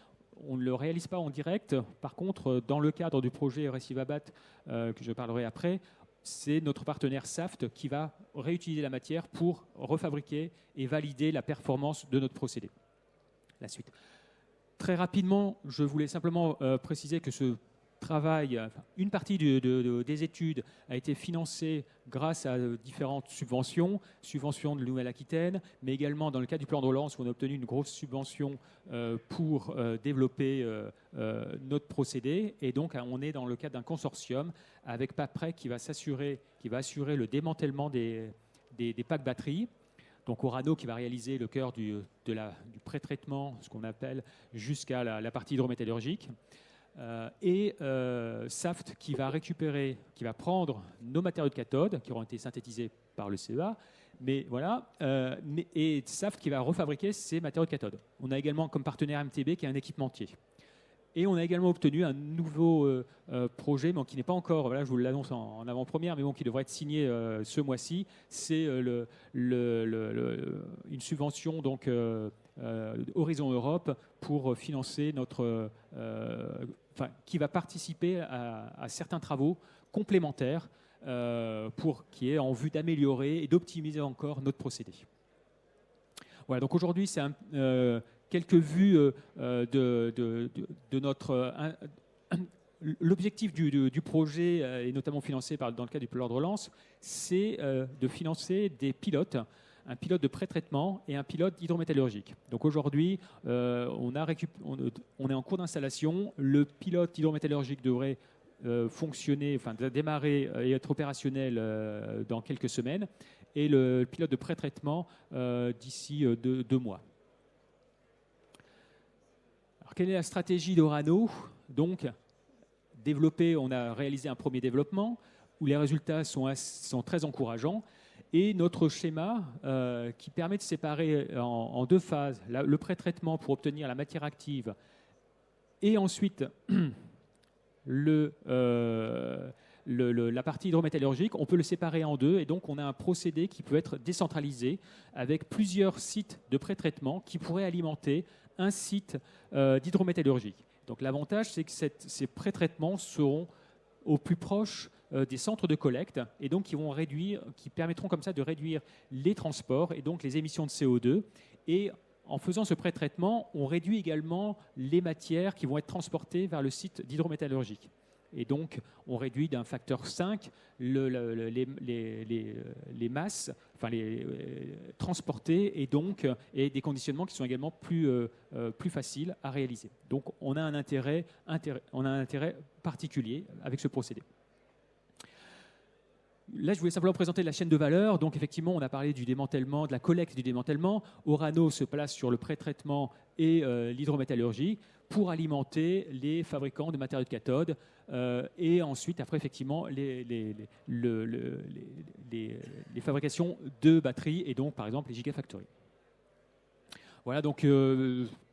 On ne le réalise pas en direct. Par contre, dans le cadre du projet Recivabat, que je parlerai après, c'est notre partenaire Saft qui va réutiliser la matière pour refabriquer et valider la performance de notre procédé. La suite. Très rapidement, je voulais simplement préciser que ce travail, une partie des études a été financée grâce à différentes subventions de Nouvelle-Aquitaine, mais également dans le cadre du plan de relance où on a obtenu une grosse subvention pour développer notre procédé. Et donc, on est dans le cadre d'un consortium avec Paprec qui va assurer le démantèlement des packs batteries. Donc Orano qui va réaliser le cœur du pré-traitement, ce qu'on appelle, jusqu'à la partie hydrométallurgique. Et Saft qui va prendre nos matériaux de cathode qui auront été synthétisés par le CEA, mais voilà, et Saft qui va refabriquer ces matériaux de cathode. On a également comme partenaire MTB qui est un équipementier. Et on a également obtenu un nouveau projet, mais qui n'est pas encore, voilà, je vous l'annonce en avant-première, mais bon, qui devrait être signé ce mois-ci. C'est une subvention donc, Horizon Europe pour financer qui va participer à certains travaux complémentaires qui est en vue d'améliorer et d'optimiser encore notre procédé. Voilà, donc aujourd'hui, c'est quelques vues de notre... L'objectif du projet, et notamment financé dans le cadre du plan de relance, c'est de financer des pilotes, un pilote de pré-traitement et un pilote hydrométallurgique. Donc aujourd'hui, on est en cours d'installation. Le pilote hydrométallurgique devrait fonctionner, démarrer et être opérationnel dans quelques semaines. et le pilote de pré-traitement d'ici 2 mois. Alors, quelle est la stratégie d'Orano? Donc, on a réalisé un premier développement où les résultats sont très encourageants. Et notre schéma qui permet de séparer en 2 phases le pré-traitement pour obtenir la matière active et ensuite la partie hydrométallurgique, on peut le séparer en 2 et donc on a un procédé qui peut être décentralisé avec plusieurs sites de pré-traitement qui pourraient alimenter un site d'hydrométallurgie. Donc l'avantage, c'est que ces pré-traitements seront au plus proche des centres de collecte et donc qui permettront comme ça de réduire les transports et donc les émissions de CO2. Et en faisant ce pré-traitement, on réduit également les matières qui vont être transportées vers le site d'hydrométallurgie. Et donc, on réduit d'un facteur 5 les masses, enfin transportées et des conditionnements qui sont également plus faciles à réaliser. Donc, on a un intérêt particulier avec ce procédé. Là, je voulais simplement présenter la chaîne de valeur. Donc, effectivement, on a parlé du démantèlement, de la collecte et du démantèlement. Orano se place sur le pré-traitement et l'hydrométallurgie pour alimenter les fabricants de matériaux de cathode et ensuite, après, effectivement, les fabrications de batteries et donc, par exemple, les gigafactories. Voilà, donc,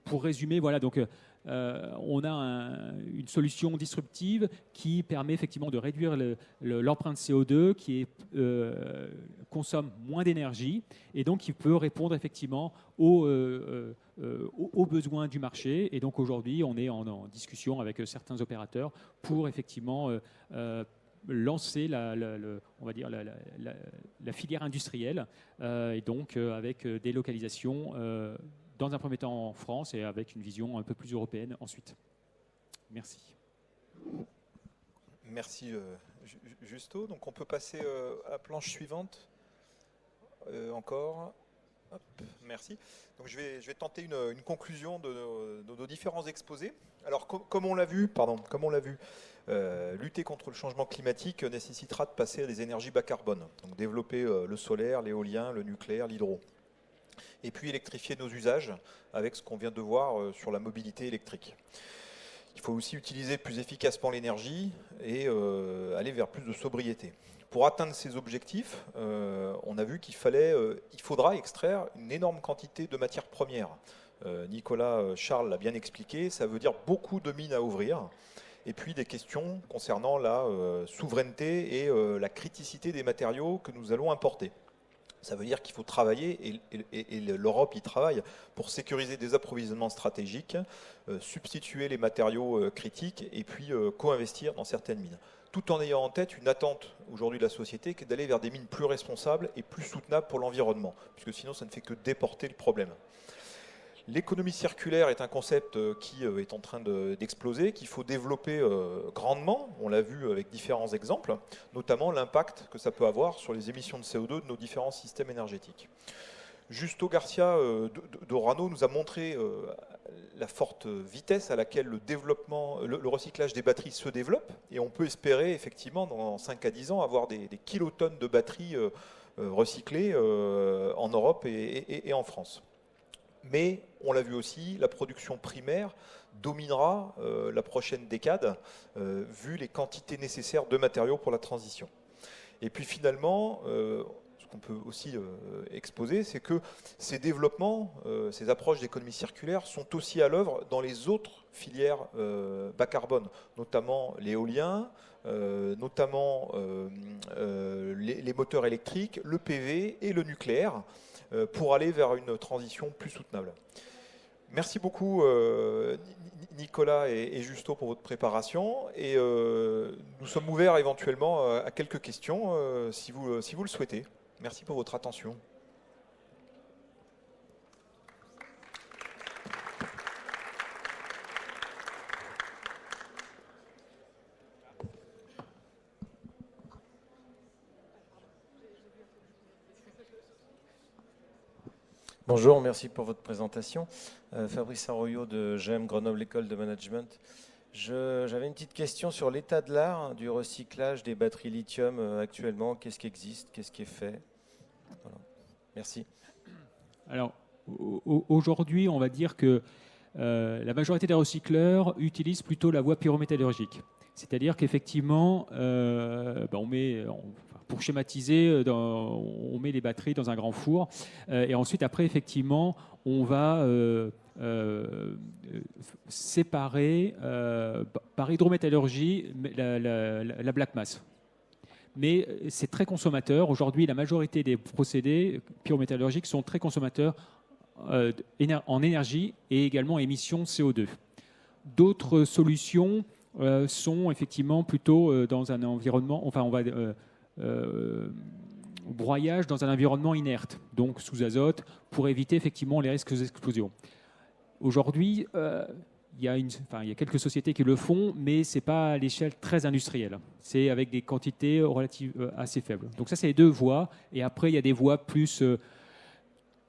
pour résumer, voilà, donc, on a une solution disruptive qui permet effectivement de réduire l'empreinte CO2, qui consomme moins d'énergie et donc qui peut répondre effectivement aux besoins du marché. Et donc aujourd'hui, on est en discussion avec certains opérateurs pour effectivement lancer on va dire la filière industrielle et donc avec des localisations dans un premier temps en France et avec une vision un peu plus européenne ensuite. Merci. Merci Justo. Donc on peut passer à la planche suivante. Encore. Hop, merci. Donc je vais tenter une conclusion de nos différents exposés. Alors comme on l'a vu, lutter contre le changement climatique nécessitera de passer à des énergies bas carbone. Donc développer le solaire, l'éolien, le nucléaire, l'hydro. Et puis électrifier nos usages avec ce qu'on vient de voir sur la mobilité électrique. Il faut aussi utiliser plus efficacement l'énergie et aller vers plus de sobriété. Pour atteindre ces objectifs, on a vu qu'il faudra extraire une énorme quantité de matières premières. Nicolas Charles l'a bien expliqué, ça veut dire beaucoup de mines à ouvrir. Et puis des questions concernant la souveraineté et la criticité des matériaux que nous allons importer. Ça veut dire qu'il faut travailler, et l'Europe y travaille, pour sécuriser des approvisionnements stratégiques, substituer les matériaux critiques et puis co-investir dans certaines mines. Tout en ayant en tête une attente aujourd'hui de la société qui est d'aller vers des mines plus responsables et plus soutenables pour l'environnement, puisque sinon ça ne fait que déporter le problème. L'économie circulaire est un concept qui est en train d'exploser, qu'il faut développer grandement. On l'a vu avec différents exemples, notamment l'impact que ça peut avoir sur les émissions de CO2 de nos différents systèmes énergétiques. Justo Garcia d'Orano nous a montré la forte vitesse à laquelle le recyclage des batteries se développe. Et on peut espérer effectivement dans 5 à 10 ans avoir des kilotonnes de batteries recyclées en Europe et en France. Mais, on l'a vu aussi, la production primaire dominera la prochaine décade, vu les quantités nécessaires de matériaux pour la transition. Et puis finalement, ce qu'on peut aussi exposer, c'est que ces développements, ces approches d'économie circulaire sont aussi à l'œuvre dans les autres filières bas carbone, notamment l'éolien, notamment les moteurs électriques, le PV et le nucléaire, pour aller vers une transition plus soutenable. Merci beaucoup Nicolas et Justo pour votre préparation et nous sommes ouverts éventuellement à quelques questions si vous le souhaitez. Merci pour votre attention. Bonjour, merci pour votre présentation. Fabrice Arroyo de GEM Grenoble École de Management. J'avais une petite question sur l'état de l'art du recyclage des batteries lithium actuellement. Qu'est-ce qui existe? Qu'est-ce qui est fait? Voilà. Merci. Alors, aujourd'hui, on va dire que la majorité des recycleurs utilisent plutôt la voie pyrométallurgique. C'est-à-dire qu'effectivement, pour schématiser, on met les batteries dans un grand four et ensuite, après, effectivement, on va séparer par hydrométallurgie la black mass. Mais c'est très consommateur. Aujourd'hui, la majorité des procédés pyrométallurgiques sont très consommateurs en énergie et également émissions CO2. D'autres solutions sont effectivement plutôt dans un environnement, broyage dans un environnement inerte, donc sous azote, pour éviter effectivement les risques d'explosion. Aujourd'hui, il y a quelques sociétés qui le font, mais ce n'est pas à l'échelle très industrielle. C'est avec des quantités relatives assez faibles. Donc ça, c'est les deux voies. Et après, il y a des voies plus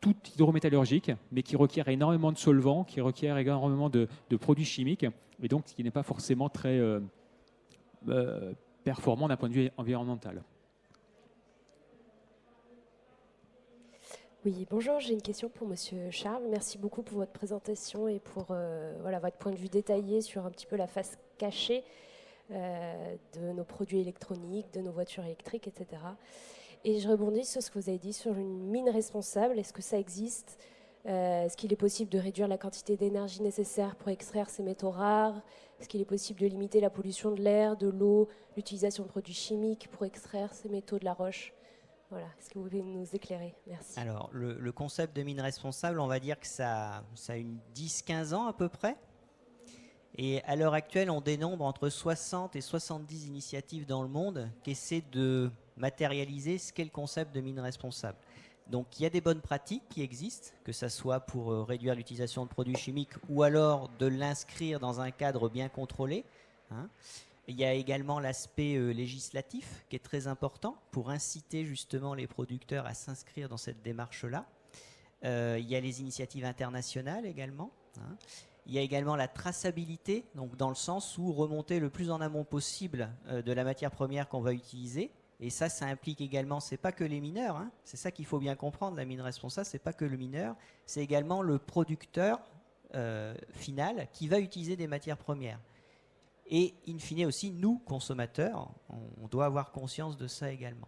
toutes hydrométallurgiques, mais qui requièrent énormément de solvants, qui requièrent énormément de produits chimiques, et donc qui n'est pas forcément très performant d'un point de vue environnemental. Oui, bonjour, j'ai une question pour Monsieur Charles. Merci beaucoup pour votre présentation et pour votre point de vue détaillé sur un petit peu la face cachée de nos produits électroniques, de nos voitures électriques, etc. Et je rebondis sur ce que vous avez dit sur une mine responsable. Est-ce que ça existe ? Est-ce qu'il est possible de réduire la quantité d'énergie nécessaire pour extraire ces métaux rares ? Est-ce qu'il est possible de limiter la pollution de l'air, de l'eau, l'utilisation de produits chimiques pour extraire ces métaux de la roche ? Voilà, est-ce que vous pouvez nous éclairer ? Merci. Alors, le concept de mine responsable, on va dire que ça a une 10-15 ans à peu près. Et à l'heure actuelle, on dénombre entre 60 et 70 initiatives dans le monde qui essaient de matérialiser ce qu'est le concept de mine responsable. Donc, il y a des bonnes pratiques qui existent, que ce soit pour réduire l'utilisation de produits chimiques ou alors de l'inscrire dans un cadre bien contrôlé, hein. Il y a également l'aspect législatif qui est très important pour inciter justement les producteurs à s'inscrire dans cette démarche-là. Il y a les initiatives internationales également, hein. Il y a également la traçabilité, donc dans le sens où remonter le plus en amont possible de la matière première qu'on va utiliser. Et ça implique également, c'est pas que les mineurs, hein, c'est ça qu'il faut bien comprendre, la mine responsable, c'est pas que le mineur, c'est également le producteur final qui va utiliser des matières premières. Et in fine aussi, nous, consommateurs, on doit avoir conscience de ça également.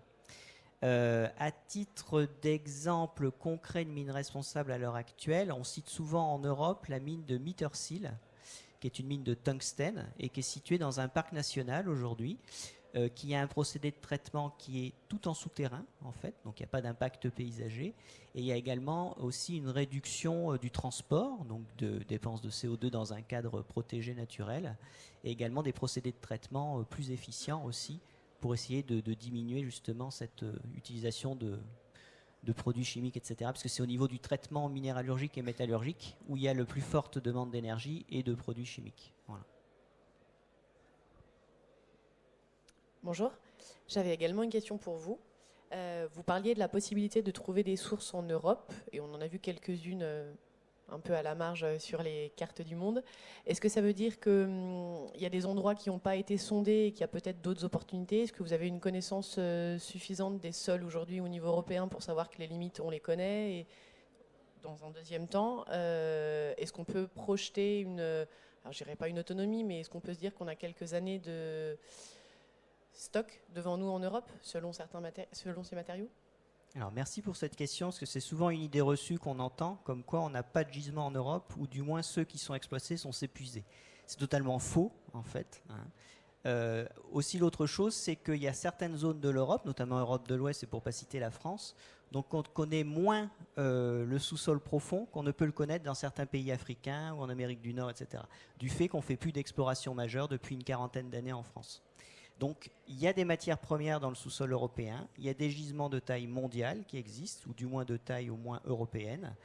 À titre d'exemple concret de mine responsable à l'heure actuelle, on cite souvent en Europe la mine de Mittersill, qui est une mine de tungstène et qui est située dans un parc national aujourd'hui, qui a un procédé de traitement qui est tout en souterrain, en fait, donc il n'y a pas d'impact paysager. Et il y a également aussi une réduction du transport, donc de dépenses de CO2 dans un cadre protégé naturel, et également des procédés de traitement plus efficients aussi, pour essayer de diminuer justement cette utilisation de produits chimiques, etc. Parce que c'est au niveau du traitement minéralurgique et métallurgique où il y a le plus forte demande d'énergie et de produits chimiques. Voilà. Bonjour, j'avais également une question pour vous. Vous parliez de la possibilité de trouver des sources en Europe, et on en a vu quelques-unes un peu à la marge sur les cartes du monde. Est-ce que ça veut dire qu'il y a des endroits qui n'ont pas été sondés et qu'il y a peut-être d'autres opportunités ? Est-ce que vous avez une connaissance suffisante des sols aujourd'hui au niveau européen pour savoir que les limites, on les connaît ? Et dans un deuxième temps, est-ce qu'on peut projeter alors je dirais pas une autonomie, mais est-ce qu'on peut se dire qu'on a quelques années de stock devant nous en Europe, selon ces matériaux ? Alors merci pour cette question, parce que c'est souvent une idée reçue qu'on entend, comme quoi on n'a pas de gisement en Europe, ou du moins ceux qui sont exploités sont épuisés. C'est totalement faux, en fait, hein. Aussi l'autre chose, c'est qu'il y a certaines zones de l'Europe, notamment Europe de l'Ouest, et pour ne pas citer la France, donc on connaît moins le sous-sol profond qu'on ne peut le connaître dans certains pays africains ou en Amérique du Nord, etc. Du fait qu'on ne fait plus d'exploration majeure depuis une quarantaine d'années en France. Donc, il y a des matières premières dans le sous-sol européen, il y a des gisements de taille mondiale qui existent, ou du moins de taille au moins européenne,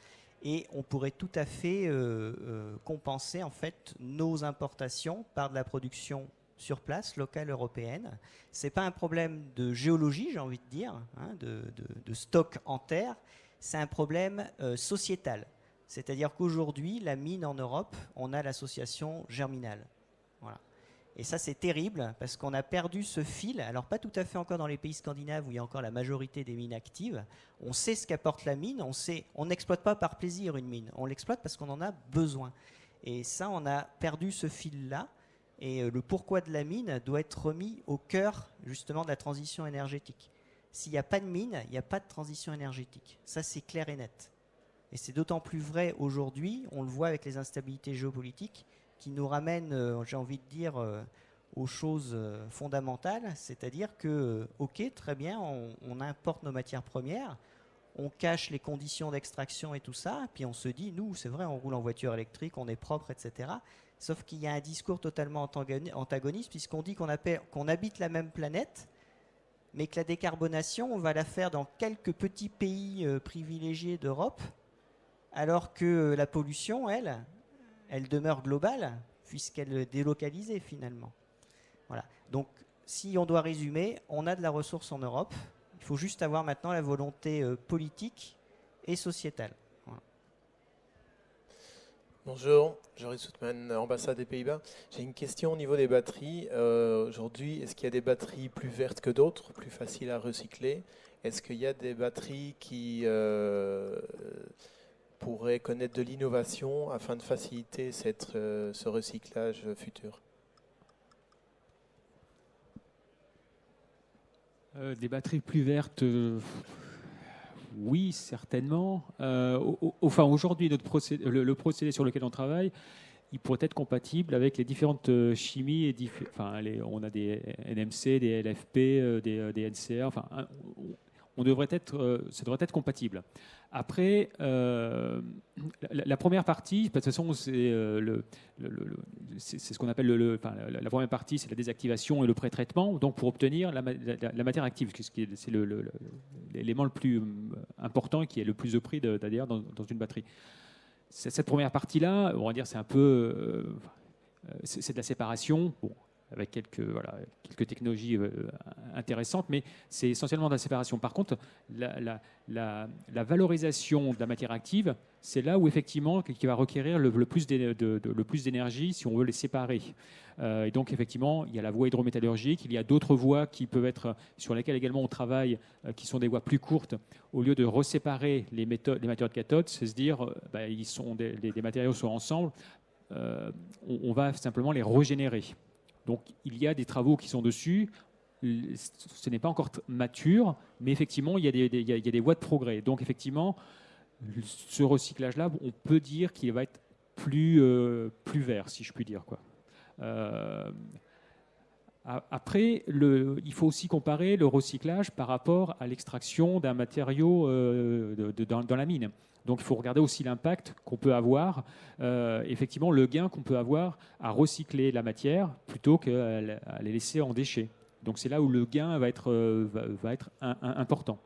et on pourrait tout à fait compenser en fait nos importations par de la production sur place, locale européenne. Ce n'est pas un problème de géologie, j'ai envie de dire, hein, de stock en terre, c'est un problème sociétal. C'est-à-dire qu'aujourd'hui, la mine en Europe, on a l'association Germinal. Voilà. Et ça, c'est terrible parce qu'on a perdu ce fil. Alors, pas tout à fait encore dans les pays scandinaves où il y a encore la majorité des mines actives. On sait ce qu'apporte la mine. On n'exploite pas par plaisir une mine. On l'exploite parce qu'on en a besoin. Et ça, on a perdu ce fil-là. Et le pourquoi de la mine doit être remis au cœur, justement, de la transition énergétique. S'il n'y a pas de mine, il n'y a pas de transition énergétique. Ça, c'est clair et net. Et c'est d'autant plus vrai aujourd'hui, on le voit avec les instabilités géopolitiques, qui nous ramènent, j'ai envie de dire, aux choses fondamentales. C'est-à-dire que, ok, très bien, on importe nos matières premières, on cache les conditions d'extraction et tout ça, puis on se dit, nous, c'est vrai, on roule en voiture électrique, on est propre, etc. Sauf qu'il y a un discours totalement antagoniste, puisqu'on dit qu'on habite la même planète, mais que la décarbonation, on va la faire dans quelques petits pays privilégiés d'Europe, alors que la pollution, elle demeure globale, puisqu'elle est délocalisée finalement. Voilà. Donc, si on doit résumer, on a de la ressource en Europe. Il faut juste avoir maintenant la volonté politique et sociétale. Voilà. Bonjour, Joris Soutman, ambassade des Pays-Bas. J'ai une question au niveau des batteries. Aujourd'hui, est-ce qu'il y a des batteries plus vertes que d'autres, plus faciles à recycler? Est-ce qu'il y a des batteries qui pourraient connaître de l'innovation afin de faciliter ce recyclage futur? Des batteries plus vertes, oui, certainement. Enfin, aujourd'hui, le procédé sur lequel on travaille, il pourrait être compatible avec les différentes chimies. On a des NMC, des LFP, des NCA. Enfin, ça devrait être compatible. Après, la première partie, de toute façon, c'est ce qu'on appelle la première partie, c'est la désactivation et le pré-traitement. Donc, pour obtenir la matière active, c'est l'élément le plus important et qui est le plus de prix d'ailleurs dans une batterie. Cette première partie-là, on va dire, c'est un peu, c'est de la séparation. Bon, avec quelques technologies intéressantes, mais c'est essentiellement de la séparation. Par contre, la valorisation de la matière active, c'est là où effectivement qui va requérir le plus d'énergie si on veut les séparer. Et donc effectivement, il y a la voie hydrométallurgique, il y a d'autres voies qui peuvent être sur lesquelles également on travaille, qui sont des voies plus courtes. Au lieu de reséparer les matériaux de cathode, c'est se dire, les matériaux sont ensemble, on va simplement les régénérer. Donc, il y a des travaux qui sont dessus. Ce n'est pas encore mature, mais effectivement, il y a des voies de progrès. Donc, effectivement, ce recyclage-là, on peut dire qu'il va être plus vert, si je puis dire, quoi. Après, il faut aussi comparer le recyclage par rapport à l'extraction d'un matériau dans la mine. Donc il faut regarder aussi l'impact qu'on peut avoir, effectivement le gain qu'on peut avoir à recycler la matière plutôt qu'à les laisser en déchets. Donc c'est là où le gain va être important.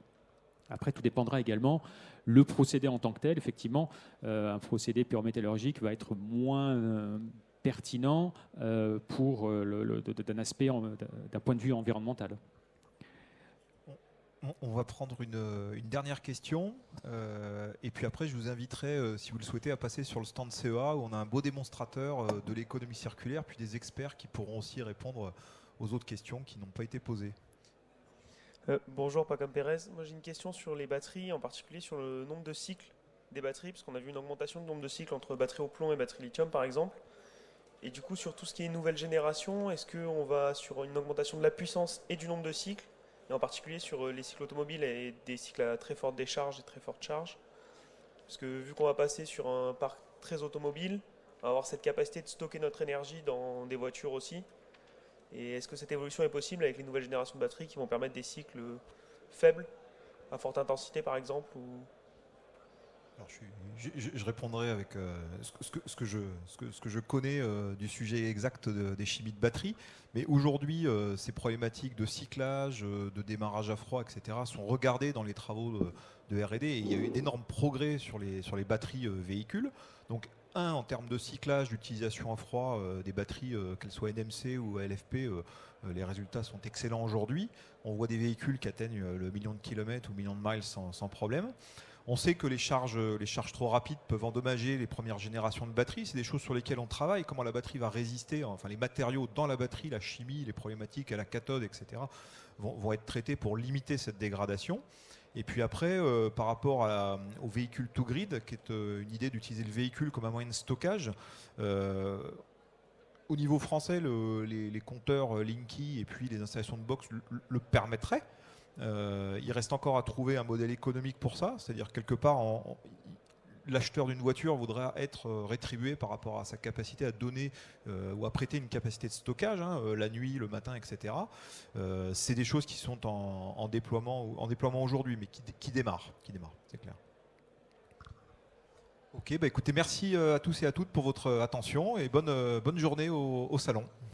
Après, tout dépendra également le procédé en tant que tel. Effectivement, un procédé pyrométallurgique va être moins pertinent pour d'un point de vue environnemental. On va prendre une dernière question et puis après je vous inviterai, si vous le souhaitez, à passer sur le stand CEA où on a un beau démonstrateur de l'économie circulaire, puis des experts qui pourront aussi répondre aux autres questions qui n'ont pas été posées. Bonjour Pacom Pérez, moi j'ai une question sur les batteries, en particulier sur le nombre de cycles des batteries, parce qu'on a vu une augmentation du nombre de cycles entre batteries au plomb et batteries lithium par exemple. Et du coup sur tout ce qui est nouvelle génération, est-ce qu'on va sur une augmentation de la puissance et du nombre de cycles, et en particulier sur les cycles automobiles et des cycles à très forte décharge et très forte charge? Parce que vu qu'on va passer sur un parc très automobile, on va avoir cette capacité de stocker notre énergie dans des voitures aussi. Et est-ce que cette évolution est possible avec les nouvelles générations de batteries qui vont permettre des cycles faibles, à forte intensité par exemple ou... Alors je répondrai avec ce que je connais du sujet exact des chimies de batterie. Mais aujourd'hui, ces problématiques de cyclage, de démarrage à froid, etc. sont regardées dans les travaux de R&D. Et il y a eu d'énormes progrès sur les batteries véhicules. Donc, en termes de cyclage, d'utilisation à froid des batteries, qu'elles soient NMC ou LFP, les résultats sont excellents aujourd'hui. On voit des véhicules qui atteignent le million de kilomètres ou million de miles sans problème. On sait que les charges trop rapides peuvent endommager les premières générations de batteries. C'est des choses sur lesquelles on travaille. Comment la batterie va résister, enfin les matériaux dans la batterie, la chimie, les problématiques à la cathode, etc. vont être traités pour limiter cette dégradation. Et puis après, par rapport au véhicule to grid, qui est une idée d'utiliser le véhicule comme un moyen de stockage, au niveau français, les compteurs Linky et puis les installations de box le permettraient. Il reste encore à trouver un modèle économique pour ça, c'est-à-dire quelque part, l'acheteur d'une voiture voudra être rétribué par rapport à sa capacité à donner ou à prêter une capacité de stockage, la nuit, le matin, etc. C'est des choses qui sont en déploiement aujourd'hui, mais qui démarrent, c'est clair. Ok, écoutez, merci à tous et à toutes pour votre attention et bonne journée au salon.